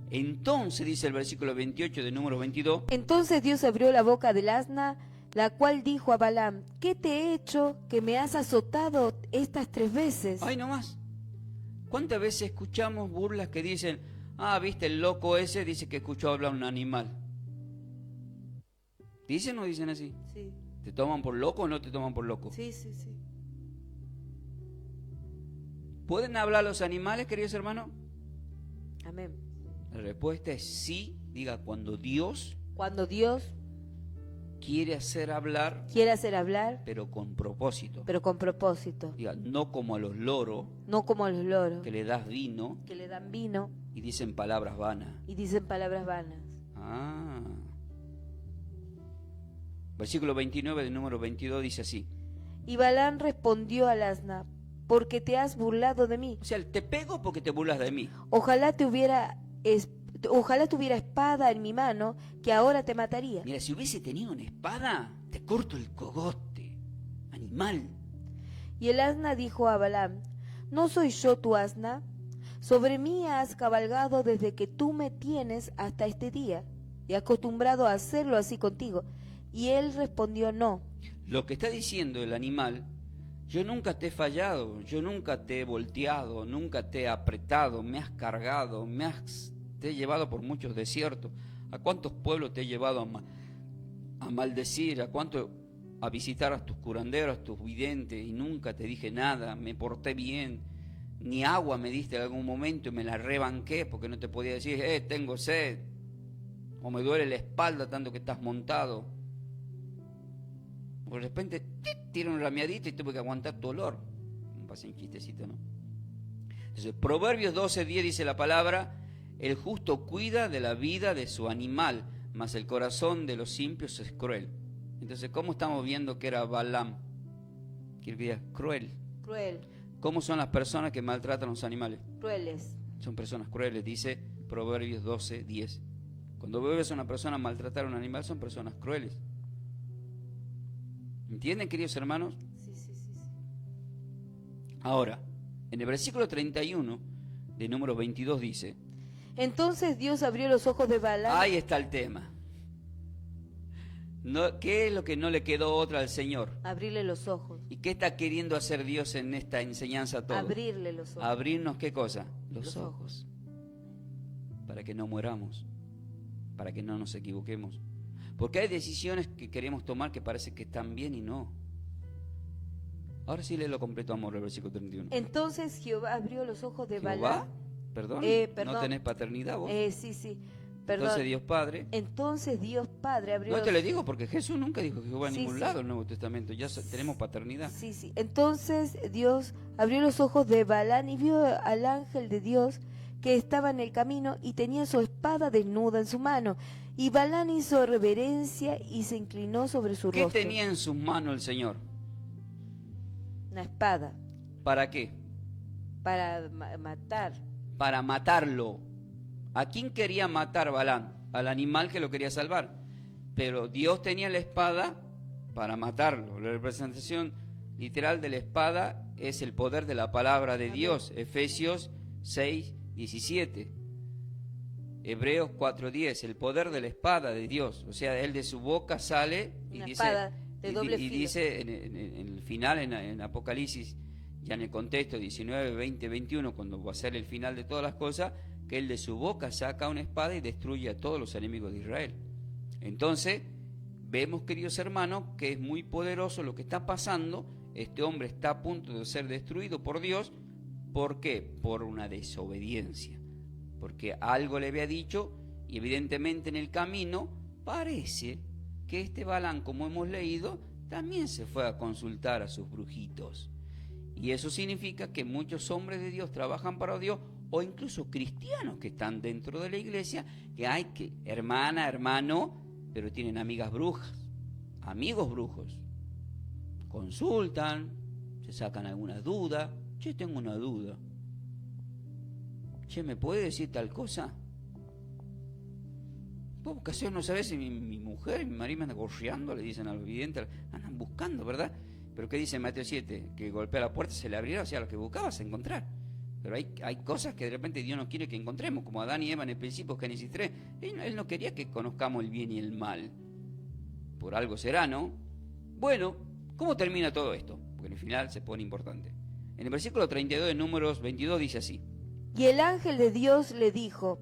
Entonces, dice el versículo 28 de Números 22. Entonces Dios abrió la boca del asna, la cual dijo a Balaam: ¿qué te he hecho que me has azotado estas 3 veces? ¡Ay, no más! ¿Cuántas veces escuchamos burlas que dicen: viste, el loco ese dice que escuchó hablar un animal? ¿Dicen o no dicen así? Sí. ¿Te toman por loco o no te toman por loco? Sí, sí, sí. ¿Pueden hablar los animales, queridos hermanos? Amén. La respuesta es sí. Cuando Dios quiere hacer hablar, pero con propósito. No como a los loros, que le das vino, que le dan vino y dicen palabras vanas. Versículo 29 del Número 22 dice así. Y Balaam respondió al asna: porque te has burlado de mí. O sea, te pego porque te burlas de mí. Ojalá tuviera espada en mi mano, que ahora te mataría. Mira, si hubiese tenido una espada, te corto el cogote, animal. Y el asna dijo a Balaam: ¿no soy yo tu asna? Sobre mí has cabalgado desde que tú me tienes hasta este día, y acostumbrado a hacerlo así contigo. Y él respondió: no. Lo que está diciendo el animal: yo nunca te he fallado, yo nunca te he volteado, nunca te he apretado, me has cargado, te he llevado por muchos desiertos. ¿A cuántos pueblos te he llevado a maldecir? ¿A visitar a tus curanderos, a tus videntes? Y nunca te dije nada, me porté bien. Ni agua me diste en algún momento y me la rebanqué porque no te podía decir: tengo sed, o me duele la espalda tanto que estás montado. De repente tira un rameadito y tuve que aguantar tu olor. Me pasé un chistecito, ¿no? Entonces, Proverbios 12:10 dice la palabra: el justo cuida de la vida de su animal, mas el corazón de los impios es cruel. Entonces, ¿cómo estamos viendo que era Balaam? Quiero que digas cruel. ¿Cómo son las personas que maltratan a los animales? Crueles. Son personas crueles, dice Proverbios 12:10. Cuando ves a una persona maltratar a un animal, son personas crueles. ¿Entienden, queridos hermanos? Sí. Ahora, en el versículo 31 de Números 22 dice: entonces Dios abrió los ojos de Balaam. Ahí está el tema. ¿Qué es lo que no le quedó otra al Señor? Abrirle los ojos. ¿Y qué está queriendo hacer Dios en esta enseñanza todo? Abrirle los ojos. ¿Abrirnos qué cosa? Los ojos. Para que no mueramos, para que no nos equivoquemos. Porque hay decisiones que queremos tomar que parece que están bien y no. Ahora sí lee lo completo, amor, el versículo 31. Entonces Jehová abrió los ojos de ¿Jehová? Balaam. ¿Perdón? ¿No tenés paternidad vos? Sí. Perdón. Entonces Dios Padre abrió No te lo digo porque Jesús nunca dijo Jehová en ningún lado en el Nuevo Testamento. Ya tenemos paternidad. Sí. Entonces Dios abrió los ojos de Balaam y vio al ángel de Dios que estaba en el camino y tenía su espada desnuda en su mano. Y Balaam hizo reverencia y se inclinó sobre su rostro. ¿Qué tenía en sus manos el Señor? Una espada. ¿Para qué? Para matar. Para matarlo. ¿A quién quería matar Balaam? Al animal que lo quería salvar. Pero Dios tenía la espada para matarlo. La representación literal de la espada es el poder de la palabra de Dios. Efesios 6:17. Hebreos 4:10, el poder de la espada de Dios. O sea, él de su boca sale y una dice, espada de doble filo. Dice en el final, en Apocalipsis, ya en el contexto 19, 20, 21, cuando va a ser el final de todas las cosas, que él de su boca saca una espada y destruye a todos los enemigos de Israel. Entonces, vemos, queridos hermanos, que es muy poderoso lo que está pasando. Este hombre está a punto de ser destruido por Dios. ¿Por qué? Por una desobediencia. Porque algo le había dicho y evidentemente en el camino parece que este Balaam, como hemos leído, también se fue a consultar a sus brujitos. Y eso significa que muchos hombres de Dios trabajan para Dios o incluso cristianos que están dentro de la iglesia, que hay que, hermana, hermano, pero tienen amigas brujas, amigos brujos. Consultan, se sacan alguna duda. Che, tengo una duda. Che, ¿me puede decir tal cosa? Vos casi no sabés si mi mujer y mi marido me andan gorreando, le dicen a los videntes, andan buscando, ¿verdad? Pero ¿qué dice Mateo 7? Que golpea la puerta, se le abrirá, o sea, lo que buscabas encontrar. Pero hay cosas que de repente Dios no quiere que encontremos, como Adán y Eva en el principio, Génesis 3. Él no quería que conozcamos el bien y el mal. Por algo será, ¿no? Bueno, ¿cómo termina todo esto? Porque en el final se pone importante. En el versículo 32 de Números 22 dice así. Y el ángel de Dios le dijo: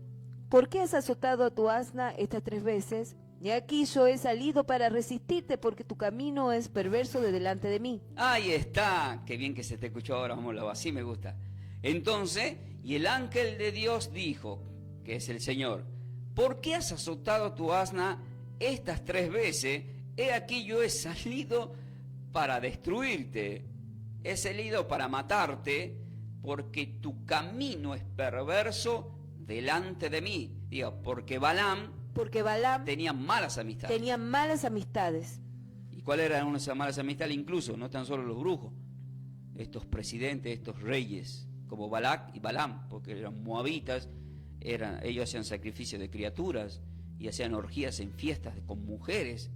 ¿por qué has azotado a tu asna estas 3 veces? Y aquí yo he salido para resistirte, porque tu camino es perverso de delante de mí. Ahí está, qué bien que se te escuchó ahora, vamos, así me gusta. Entonces, y el ángel de Dios dijo, que es el Señor, ¿por qué has azotado a tu asna estas 3 veces? He aquí yo he salido para destruirte, he salido para matarte, porque tu camino es perverso delante de mí. Digo, porque Balaam tenía malas amistades. Tenía malas amistades. ¿Y cuáles eran esas malas amistades? Incluso, no tan solo los brujos, estos presidentes, estos reyes, como Balac y Balaam, porque eran moabitas, ellos hacían sacrificios de criaturas y hacían orgías en fiestas con mujeres.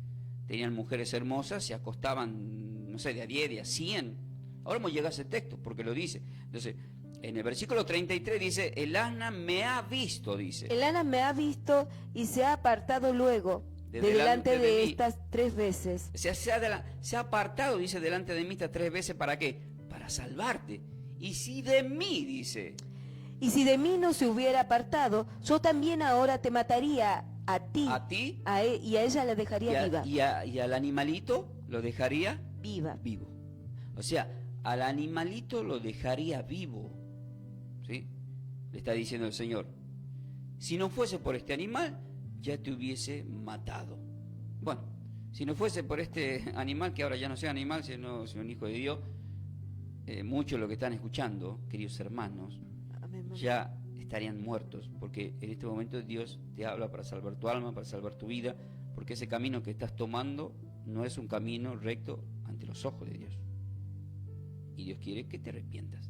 Tenían mujeres hermosas, se acostaban, no sé, de a 10, de a 100. Ahora hemos llegado a ese texto, porque lo dice. Entonces, en el versículo 33 dice, el asna me ha visto, dice. El asna me ha visto y se ha apartado luego de delante de estas 3 veces. O sea, se ha apartado, dice, delante de mí estas 3 veces, ¿para qué? Para salvarte. Y si de mí, dice. Y si de mí no se hubiera apartado, yo también ahora te mataría a ti. ¿A ti? Y a ella la dejaría viva. Y al animalito lo dejaría vivo. O sea, al animalito lo dejaría vivo. ¿Sí? Le está diciendo el Señor. Si no fuese por este animal, ya te hubiese matado. Bueno, si no fuese por este animal, que ahora ya no sea animal, sino un hijo de Dios, muchos de los que están escuchando, queridos hermanos, Amén. ya estarían muertos, porque en este momento Dios te habla para salvar tu alma, para salvar tu vida, porque ese camino que estás tomando no es un camino recto ante los ojos de Dios. Y Dios quiere que te arrepientas.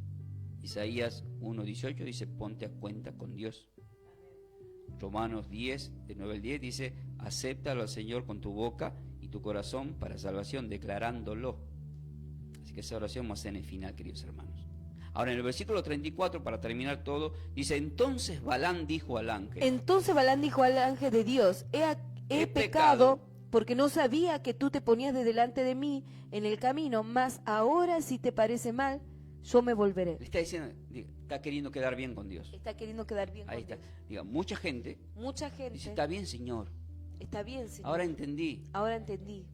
Isaías 1:18 dice, ponte a cuenta con Dios. Romanos 10, de 9 al 10 dice, acéptalo al Señor con tu boca y tu corazón para salvación, declarándolo. Así que esa oración vamos a hacer en el final, queridos hermanos. Ahora en el versículo 34, para terminar todo, dice, entonces Balaam dijo al ángel. Entonces Balaam dijo al ángel de Dios, he pecado porque no sabía que tú te ponías de delante de mí en el camino, mas ahora si te parece mal, yo me volveré. Le está diciendo, está queriendo quedar bien con Dios. Está queriendo quedar bien Ahí con está. Dios. Diga, mucha gente dice, está bien, Señor. Está bien, Señor. Ahora entendí.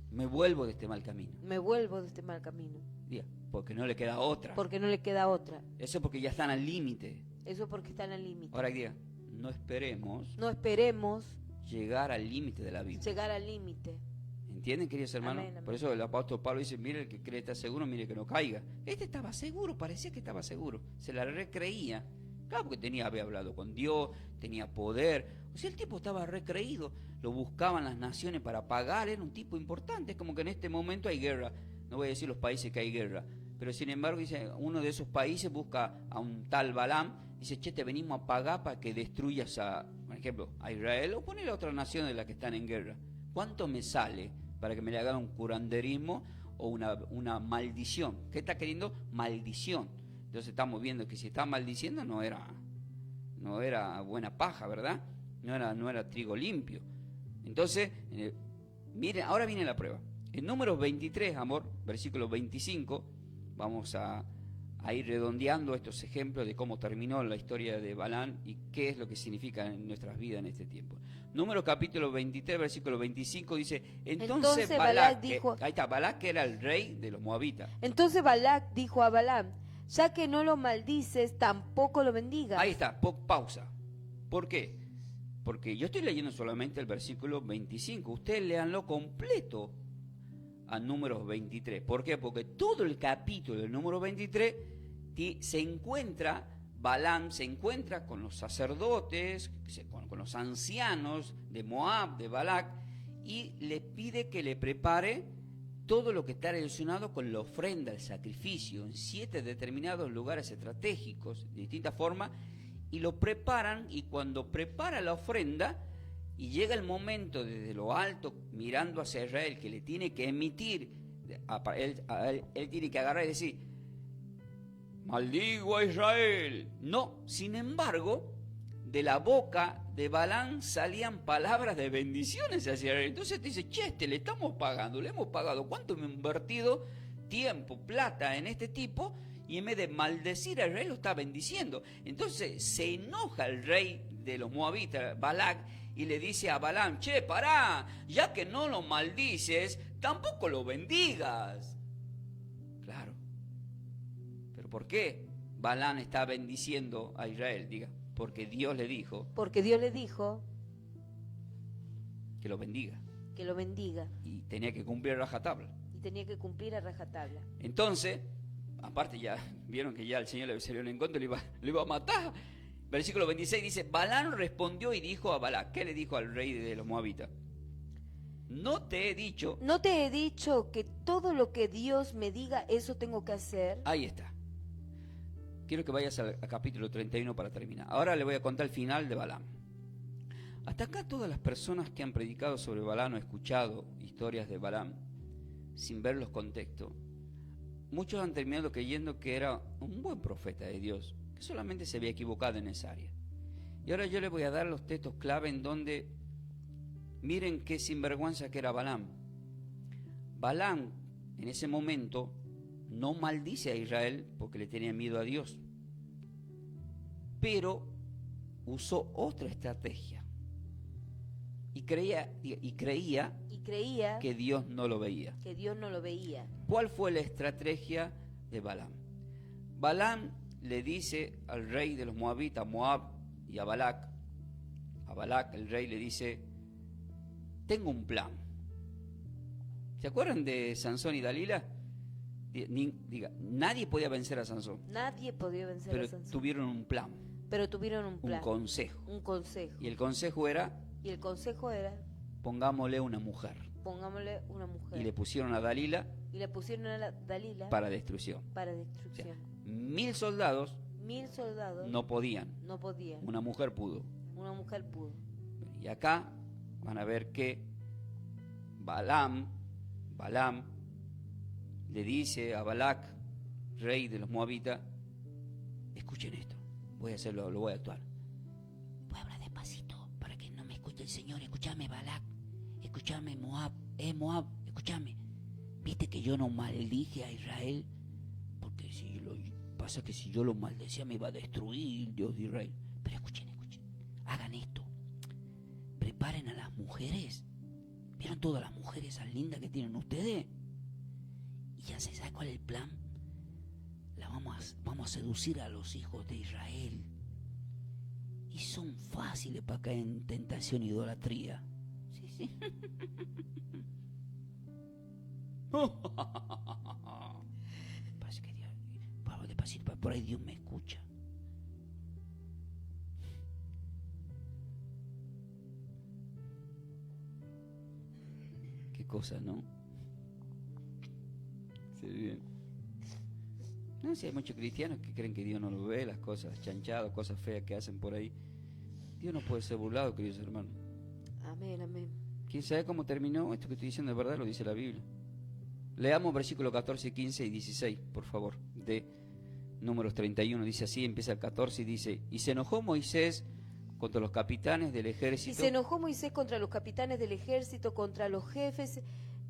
Me vuelvo de este mal camino. Me vuelvo de este mal camino. Diga, porque no le queda otra. Porque no le queda otra. Eso es porque ya están al límite. Eso es porque están al límite. Ahora diga, no esperemos llegar al límite de la vida. ¿Entienden, queridos hermanos? Amén, amén. Por eso el apóstol Pablo dice, mire, el que cree está seguro, mire que no caiga. Este estaba seguro, parecía que estaba seguro. Se la recreía. Claro, porque había hablado con Dios, tenía poder. O sea, el tipo estaba recreído. Lo buscaban las naciones para pagar, era un tipo importante. Es como que en este momento hay guerra. No voy a decir los países que hay guerra. Pero sin embargo, dice, uno de esos países busca a un tal Balaam. Dice, che, te venimos a pagar para que destruyas por ejemplo, a Israel o poner a otra nación de las que están en guerra. ¿Cuánto me sale para que me le hagan un curanderismo o una maldición? ¿Qué está queriendo? Maldición. Entonces estamos viendo que si está maldiciendo no era buena paja, ¿verdad? No era trigo limpio. Entonces, miren, ahora viene la prueba. En Números 23, amor, versículo 25, vamos a ir redondeando estos ejemplos de cómo terminó la historia de Balaam y qué es lo que significa en nuestras vidas en este tiempo. Números capítulo 23, versículo 25 dice, entonces Balac dijo, ahí está, Balac que era el rey de los moabitas. Entonces Balac dijo a Balaam, ya que no lo maldices, tampoco lo bendigas. Ahí está, pausa. ¿Por qué? Porque yo estoy leyendo solamente el versículo 25. Ustedes léanlo completo a Números 23. ¿Por qué? Porque todo el capítulo del número 23 se encuentra Balaam se encuentra con los sacerdotes, con los ancianos de Moab, de Balac, y le pide que le prepare todo lo que está relacionado con la ofrenda, el sacrificio, en 7 determinados lugares estratégicos, de distintas formas, y lo preparan, y cuando prepara la ofrenda, y llega el momento desde lo alto, mirando hacia Israel, que le tiene que emitir, él tiene que agarrar y decir, maldigo a Israel. No, sin embargo, de la boca de Balaam salían palabras de bendiciones hacia Israel. Entonces te dice, che, le estamos pagando, le hemos pagado, ¿cuánto me he invertido tiempo, plata en este tipo? Y en vez de maldecir a Israel, lo está bendiciendo. Entonces se enoja el rey de los moabitas, Balac, y le dice a Balaam, che, pará, ya que no lo maldices, tampoco lo bendigas. Claro. ¿Pero por qué Balaam está bendiciendo a Israel? Diga, porque Dios le dijo. Porque Dios le dijo que lo bendiga. Que lo bendiga. Y tenía que cumplir a rajatabla. Y tenía que cumplir a rajatabla. Entonces, aparte ya vieron que ya el Señor le salió en contra y lo iba a matar. Versículo 26 dice, Balaam respondió y dijo a Balac, ¿qué le dijo al rey de los moabitas? No te he dicho que todo lo que Dios me diga, eso tengo que hacer. Ahí está. Quiero que vayas al capítulo 31 para terminar. Ahora le voy a contar el final de Balaam. Hasta acá todas las personas que han predicado sobre Balaam o escuchado historias de Balaam, sin ver los contextos, muchos han terminado creyendo que era un buen profeta de Dios, que solamente se había equivocado en esa área. Y ahora yo les voy a dar los textos clave en donde miren qué sinvergüenza que era Balaam. Balaam en ese momento no maldice a Israel porque le tenía miedo a Dios, pero usó otra estrategia y creía que Dios no lo veía. ¿Cuál fue la estrategia de Balaam? Balaam le dice al rey de los moabitas, Moab, y a Balac, el rey le dice, tengo un plan. ¿Se acuerdan de Sansón y Dalila? Diga, nadie podía vencer a Sansón. Pero tuvieron un plan. Un consejo. Y el consejo era, pongámosle una mujer. Y le pusieron a Dalila. Para destrucción. O sea, 1000 soldados no podían. Una mujer pudo. Y acá van a ver que Balaam le dice a Balac, rey de los moabitas, escuchen esto, voy a hacerlo, lo voy a actuar. Voy a hablar despacito para que no me escuche el Señor. Escúchame, Balac, escúchame, Moab, escúchame. ¿Viste que yo no maldije a Israel? Porque pasa que si yo lo maldecía me iba a destruir Dios de Israel. Pero escuchen, hagan esto. Preparen a las mujeres. ¿Vieron todas las mujeres esas lindas que tienen ustedes? Y ya se sabe cuál es el plan. Vamos a seducir a los hijos de Israel. Y son fáciles para caer en tentación e idolatría. Sí. Parece que Dios, vamos despacito, por ahí Dios me escucha. Qué cosa, ¿no? Sí, bien. No, si hay muchos cristianos que creen que Dios no lo ve, las cosas chanchadas, cosas feas que hacen por ahí. Dios no puede ser burlado, queridos hermanos. Amén. ¿Quién sabe cómo terminó? Esto que estoy diciendo de verdad lo dice la Biblia. Leamos versículos 14, 15 y 16, por favor, de Números 31. Dice así, empieza el 14 y dice, y se enojó Moisés contra los capitanes del ejército. Contra los jefes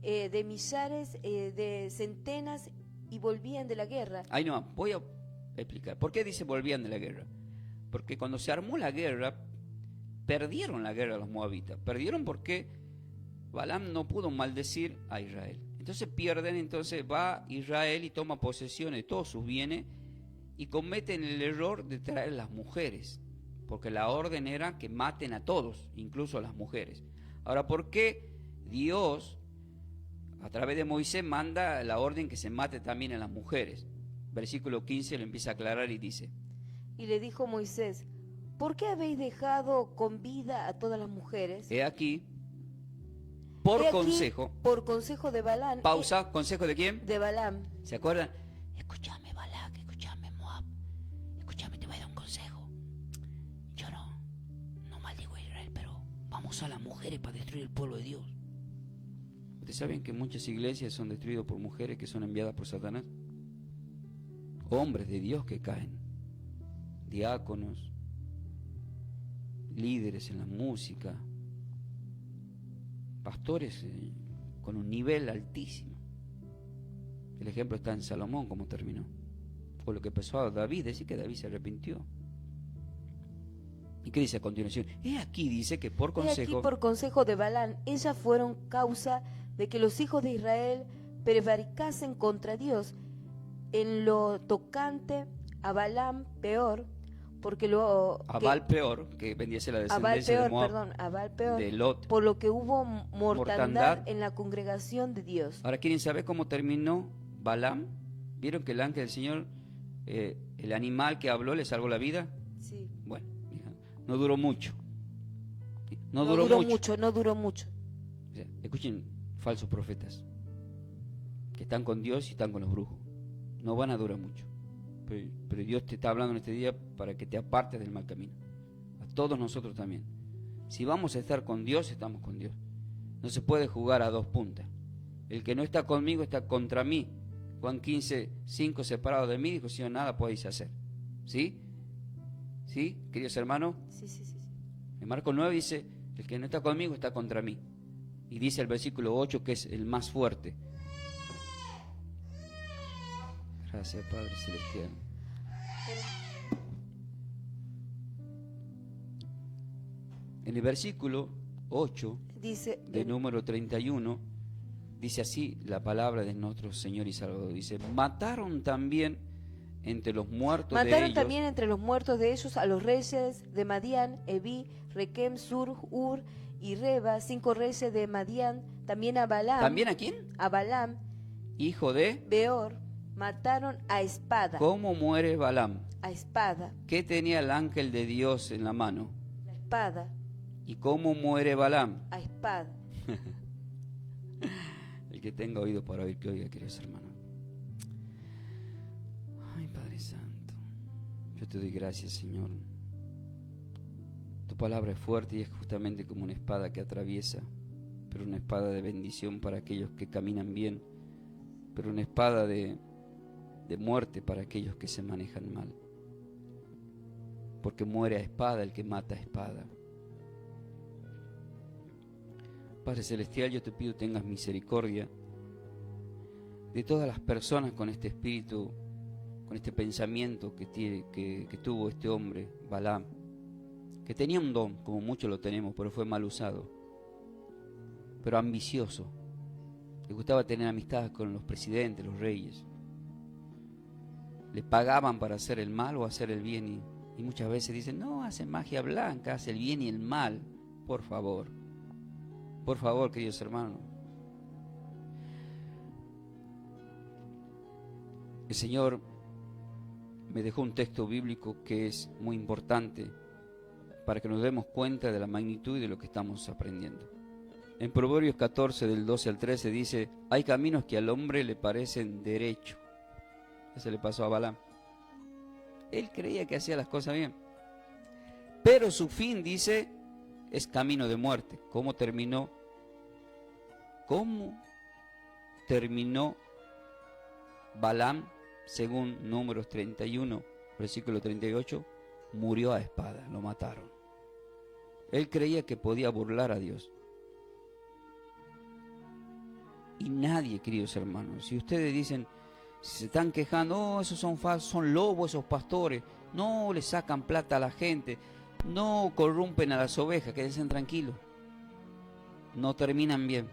de millares, de centenas, y volvían de la guerra. Ahí no, voy a explicar. ¿Por qué dice volvían de la guerra? Porque cuando se armó la guerra, perdieron la guerra los moabitas. Perdieron porque Balaam no pudo maldecir a Israel. Entonces pierden, entonces va Israel y toma posesión de todos sus bienes y cometen el error de traer las mujeres, porque la orden era que maten a todos, incluso a las mujeres. Ahora, ¿por qué Dios, a través de Moisés, manda la orden que se mate también a las mujeres? Versículo 15 lo empieza a aclarar y dice, Y le dijo Moisés: ¿por qué habéis dejado con vida a todas las mujeres? He aquí, por He aquí, consejo. por consejo de Balán. Pausa, ¿consejo de quién? De Balaam. ¿Se acuerdan? Escúchame, Balak, escúchame, Moab. Escúchame, te voy a dar un consejo. Yo no maldigo a Israel, pero vamos a las mujeres para destruir el pueblo de Dios. ¿Ustedes saben que muchas iglesias son destruidas por mujeres que son enviadas por Satanás? Hombres de Dios que caen. Diáconos, líderes en la música, pastores con un nivel altísimo. El ejemplo está en Salomón, cómo terminó. O lo que pasó a David, decir que David se arrepintió. ¿Y qué dice a continuación? Aquí dice que por He consejo... aquí por consejo de Balán, ellas fueron causa de que los hijos de Israel prevaricasen contra Dios. En lo tocante a Balaam peor, porque lo... A Baal peor, que vendría a ser la a Baal descendencia peor, de Moab, perdón, a Baal peor, de Lot. por lo que hubo mortandad Mortandad. en la congregación de Dios. Ahora, ¿quieren saber cómo terminó Balaam? ¿Vieron que el ángel del Señor, el animal que habló, le salvó la vida? Sí. Bueno, hija, no duró mucho. No No duró mucho. no duró mucho. O sea, escuchen, falsos profetas que están con Dios y están con los brujos. No van a durar mucho. Pero Dios te está hablando en este día para que te apartes del mal camino. A todos nosotros también. Si vamos a estar con Dios, estamos con Dios. No se puede jugar a dos puntas. El que no está conmigo está contra mí. Juan 15, 5, separado de mí, dijo: Señor, nada podéis hacer. ¿Sí? ¿Sí, queridos hermanos? Sí, sí, sí, sí. En Marcos 9 dice: el que no está conmigo está contra mí. Y dice el versículo 8, que es el más fuerte: gracias, Padre Celestial. En el versículo 8 Dice, de número 31, dice así la palabra de nuestro Señor y Salvador. Dice: mataron también entre los muertos de mataron ellos. también entre los muertos de ellos a los reyes de Madián, Evi, Requem, Sur, Ur y Reba, 5 reyes de Madián, también a Balaam. ¿También a quién? A Balaam, Hijo de... Beor, mataron a espada. ¿Cómo muere Balaam? A espada, ¿Qué tenía el ángel de Dios en la mano? la espada, ¿Y cómo muere Balaam? a espada. El que tenga oído para oír, que oiga, queridos hermanos. Ay, Padre Santo, yo te doy gracias, Señor. Tu palabra es fuerte y es justamente como una espada que atraviesa, pero una espada de bendición para aquellos que caminan bien, pero una espada de muerte para aquellos que se manejan mal. Porque muere a espada el que mata a espada. Padre Celestial, yo te pido tengas misericordia de todas las personas con este espíritu, con este pensamiento que tuvo este hombre, Balaam, que tenía un don, como muchos lo tenemos, pero fue mal usado, pero ambicioso. Le gustaba tener amistad con los presidentes, los reyes. Le pagaban para hacer el mal o hacer el bien, y muchas veces dicen: no, hace magia blanca, hace el bien y el mal. Por favor, queridos hermanos. El Señor me dejó un texto bíblico que es muy importante para que nos demos cuenta de la magnitud de lo que estamos aprendiendo. En Proverbios 14, del 12 al 13 dice: hay caminos que al hombre le parecen derecho. Eso le pasó a Balaam. Él creía que hacía las cosas bien, pero su fin, dice, es camino de muerte. ¿Cómo terminó? ¿Cómo terminó Balaam? Según Números 31, versículo 38, murió a espada, lo mataron. Él creía que podía burlar a Dios. Y nadie, queridos hermanos, si ustedes dicen, si se están quejando: oh, esos son falsos, son lobos esos pastores, no le sacan plata a la gente, no corrompen a las ovejas, quédense tranquilos, no terminan bien.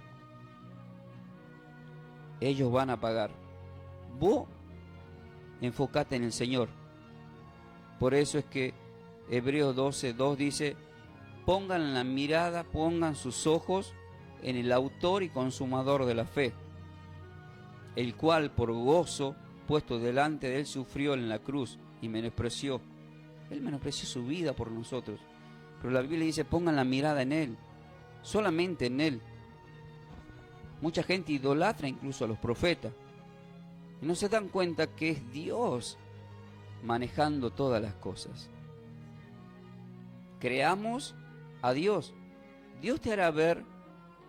Ellos van a pagar. Vos enfócate en el Señor. Por eso es que Hebreos 12:2 dice: pongan la mirada, pongan sus ojos en el autor y consumador de la fe, el cual por gozo puesto delante de él sufrió en la cruz y menospreció Él menospreció su vida por nosotros. Pero la Biblia dice, pongan la mirada en Él, solamente en Él. Mucha gente idolatra incluso a los profetas. Y no se dan cuenta que es Dios manejando todas las cosas. Creamos a Dios. Dios te hará ver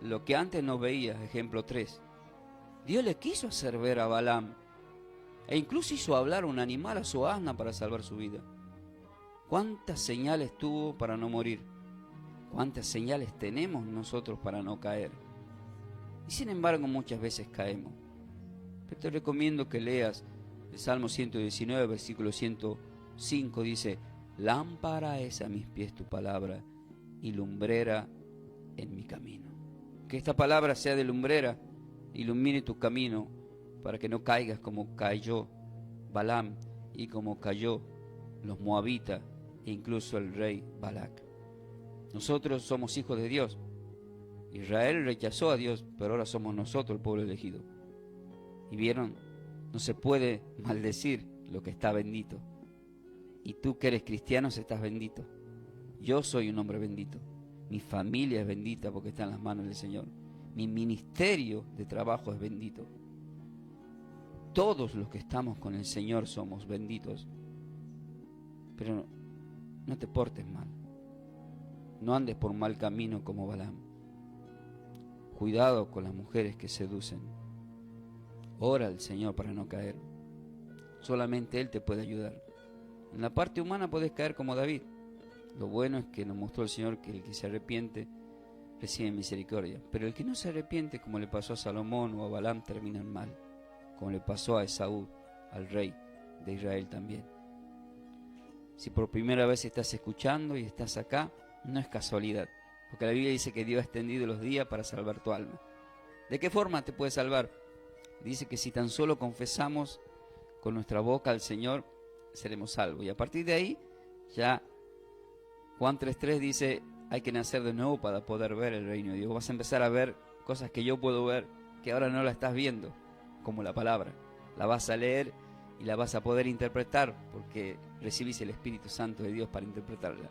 lo que antes no veías. Ejemplo 3. Dios le quiso hacer ver a Balaam. E incluso hizo hablar a un animal, a su asna, para salvar su vida. ¿Cuántas señales tuvo para no morir? ¿Cuántas señales tenemos nosotros para no caer? Y sin embargo muchas veces caemos. Pero te recomiendo que leas el Salmo 119, versículo 105, dice, lámpara es a mis pies tu palabra y lumbrera en mi camino. Que esta palabra sea de lumbrera, ilumine tu camino para que no caigas como cayó Balaam y como cayó los moabitas e incluso el rey Balac. Nosotros somos hijos de Dios. Israel rechazó a Dios, pero ahora somos nosotros el pueblo elegido. Y vieron, no se puede maldecir lo que está bendito. Y tú que eres cristiano estás bendito. Yo soy un hombre bendito. Mi familia es bendita porque está en las manos del Señor. Mi ministerio de trabajo es bendito. Todos los que estamos con el Señor somos benditos. Pero no te portes mal. No andes por mal camino como Balaam. Cuidado con las mujeres que seducen. Ora al Señor para no caer. Solamente Él te puede ayudar. En la parte humana puedes caer como David. Lo bueno es que nos mostró el Señor que el que se arrepiente recibe misericordia. Pero el que no se arrepiente, como le pasó a Salomón o a Balaam, terminan mal. Como le pasó a Esaú, al rey de Israel también. Si por primera vez estás escuchando y estás acá, no es casualidad. Porque la Biblia dice que Dios ha extendido los días para salvar tu alma. ¿De qué forma te puede salvar? Dice que si tan solo confesamos con nuestra boca al Señor, seremos salvos. Y a partir de ahí, ya Juan 3:3 dice, hay que nacer de nuevo para poder ver el reino de Dios. Vas a empezar a ver cosas que yo puedo ver, que ahora no la estás viendo, como la palabra. La vas a leer y la vas a poder interpretar, porque recibís el Espíritu Santo de Dios para interpretarla.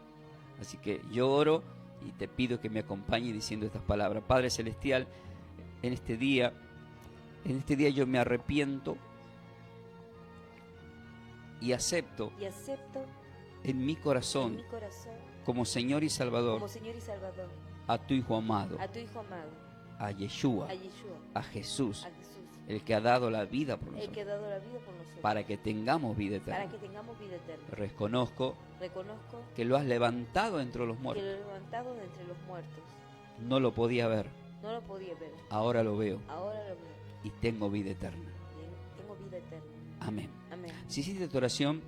Así que yo oro y te pido que me acompañes diciendo estas palabras. Padre Celestial, en este día yo me arrepiento y acepto en mi corazón como Señor y Salvador a tu Hijo amado, a Yeshua, a Jesús, el que ha dado la vida por nosotros, para que tengamos vida eterna. Reconozco que lo has levantado entre los muertos. No lo podía ver. Ahora lo veo. Y tengo vida eterna. Amén. Si hiciste tu oración,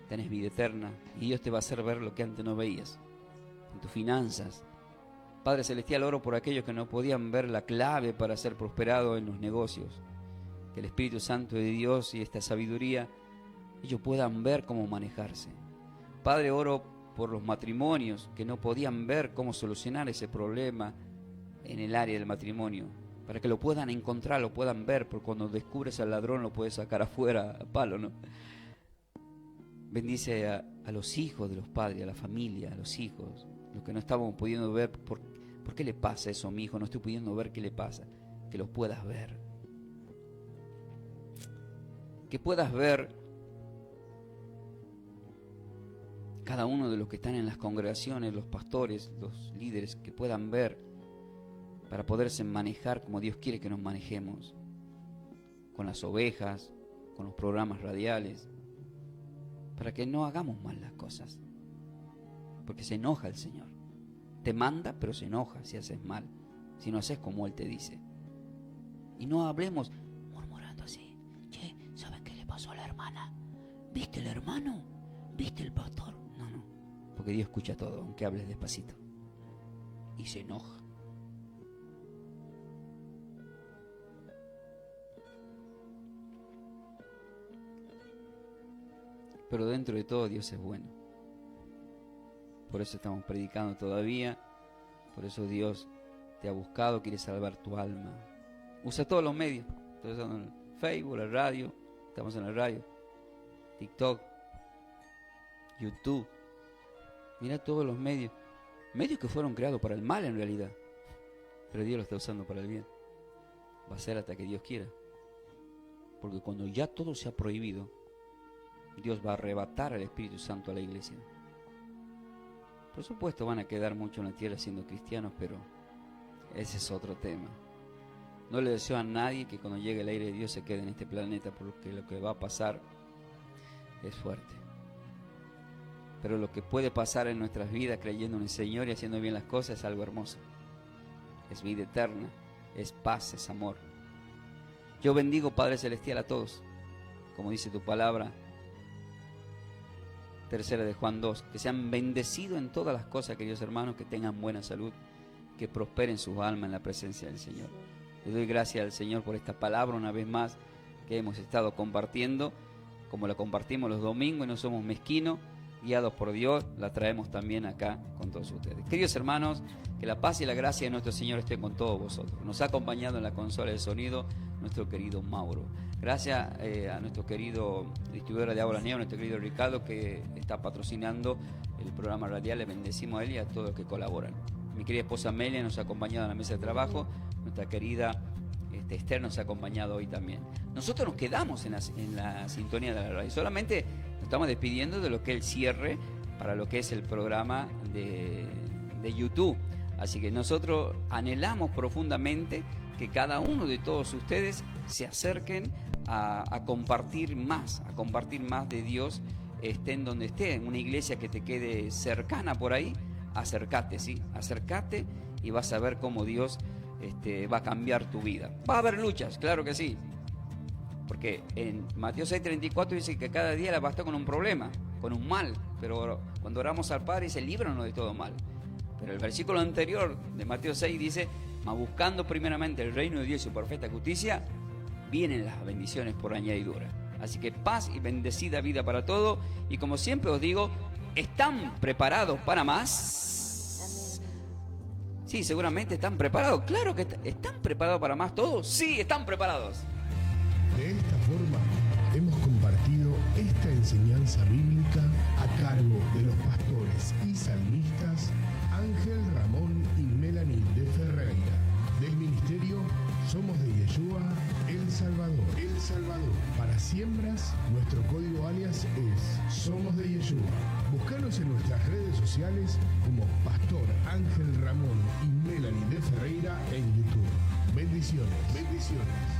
tenés vida eterna y Dios te va a hacer ver lo que antes no veías. En tus finanzas. Padre Celestial, oro por aquellos que no podían ver la clave para ser prosperado en los negocios. Que el Espíritu Santo de Dios y esta sabiduría, ellos puedan ver cómo manejarse. Padre, oro por los matrimonios que no podían ver cómo solucionar ese problema en el área del matrimonio. Para que lo puedan encontrar, lo puedan ver, porque cuando descubres al ladrón lo puedes sacar afuera a palo, ¿no? Bendice a los hijos de los padres, a la familia, a los hijos, los que no estábamos pudiendo ver, ¿por qué le pasa eso a mi hijo? No estoy pudiendo ver qué le pasa, que los puedas ver. Que puedas ver cada uno de los que están en las congregaciones, los pastores, los líderes, que puedan ver para poderse manejar como Dios quiere que nos manejemos, con las ovejas, con los programas radiales, para que no hagamos mal las cosas, porque se enoja el Señor. Te manda, pero se enoja si haces mal, si no haces como Él te dice. Y no hablemos murmurando así. Che, ¿sabes qué le pasó a la hermana? ¿Viste el hermano? ¿Viste el pastor? No, porque Dios escucha todo, aunque hables despacito. Y se enoja. Pero dentro de todo Dios es bueno. Por eso estamos predicando todavía. Por eso Dios te ha buscado, quiere salvar tu alma. Usa todos los medios. Estamos en el Facebook, la radio. Estamos en la radio, TikTok, YouTube. Mira todos los medios que fueron creados para el mal en realidad, pero Dios lo está usando para el bien. Va a ser hasta que Dios quiera, porque cuando ya todo sea prohibido, Dios va a arrebatar al Espíritu Santo a la iglesia. Por supuesto van a quedar muchos en la tierra siendo cristianos, pero ese es otro tema. No le deseo a nadie que cuando llegue el aire de Dios se quede en este planeta, porque lo que va a pasar es fuerte. Pero lo que puede pasar en nuestras vidas creyendo en el Señor y haciendo bien las cosas es algo hermoso. Es vida eterna, es paz, es amor. Yo bendigo, Padre Celestial, a todos, como dice tu palabra, 3 de Juan 2, que sean bendecidos en todas las cosas, queridos hermanos, que tengan buena salud, que prosperen sus almas en la presencia del Señor. Le doy gracias al Señor por esta palabra una vez más que hemos estado compartiendo, como la compartimos los domingos y no somos mezquinos, guiados por Dios, la traemos también acá con todos ustedes. Queridos hermanos, que la paz y la gracia de nuestro Señor esté con todos vosotros. Nos ha acompañado en la consola de sonido nuestro querido Mauro. Gracias a nuestro querido distribuidor de Aulas Neo, nuestro querido Ricardo, que está patrocinando el programa radial. Le bendecimos a él y a todos los que colaboran. Mi querida esposa Amelia nos ha acompañado en la mesa de trabajo. Nuestra querida Esther nos ha acompañado hoy también. Nosotros nos quedamos en la sintonía de la radio. Solamente nos estamos despidiendo de lo que es el cierre para lo que es el programa de YouTube. Así que nosotros anhelamos profundamente que cada uno de todos ustedes se acerquen a compartir más de Dios, estén donde esté, en una iglesia que te quede cercana por ahí. Acércate, ¿sí? Acércate y vas a ver cómo Dios va a cambiar tu vida. Va a haber luchas, claro que sí, porque en Mateo 6:34 dice que cada día la va a estar con un problema, con un mal, pero cuando oramos al Padre dice, líbranos de todo mal. Pero el versículo anterior de Mateo 6 dice, mas buscando primeramente el reino de Dios y su perfecta justicia, vienen las bendiciones por añadidura. Así que paz y bendecida vida para todos, y como siempre os digo, ¿están preparados para más? Sí, seguramente están preparados. Claro que están preparados para más todos. Sí, están preparados. De esta forma hemos compartido esta enseñanza bíblica a cargo de los pastores y salmistas Ángel Ramón y Melanie de Ferreira, del ministerio Somos de Yeshua El Salvador. El Salvador. Para siembras, nuestro código alias es Somos de Yeshua. Búscanos en nuestras redes sociales como Pastor Ángel Ramón y Melanie de Ferreira en YouTube. Bendiciones. Bendiciones.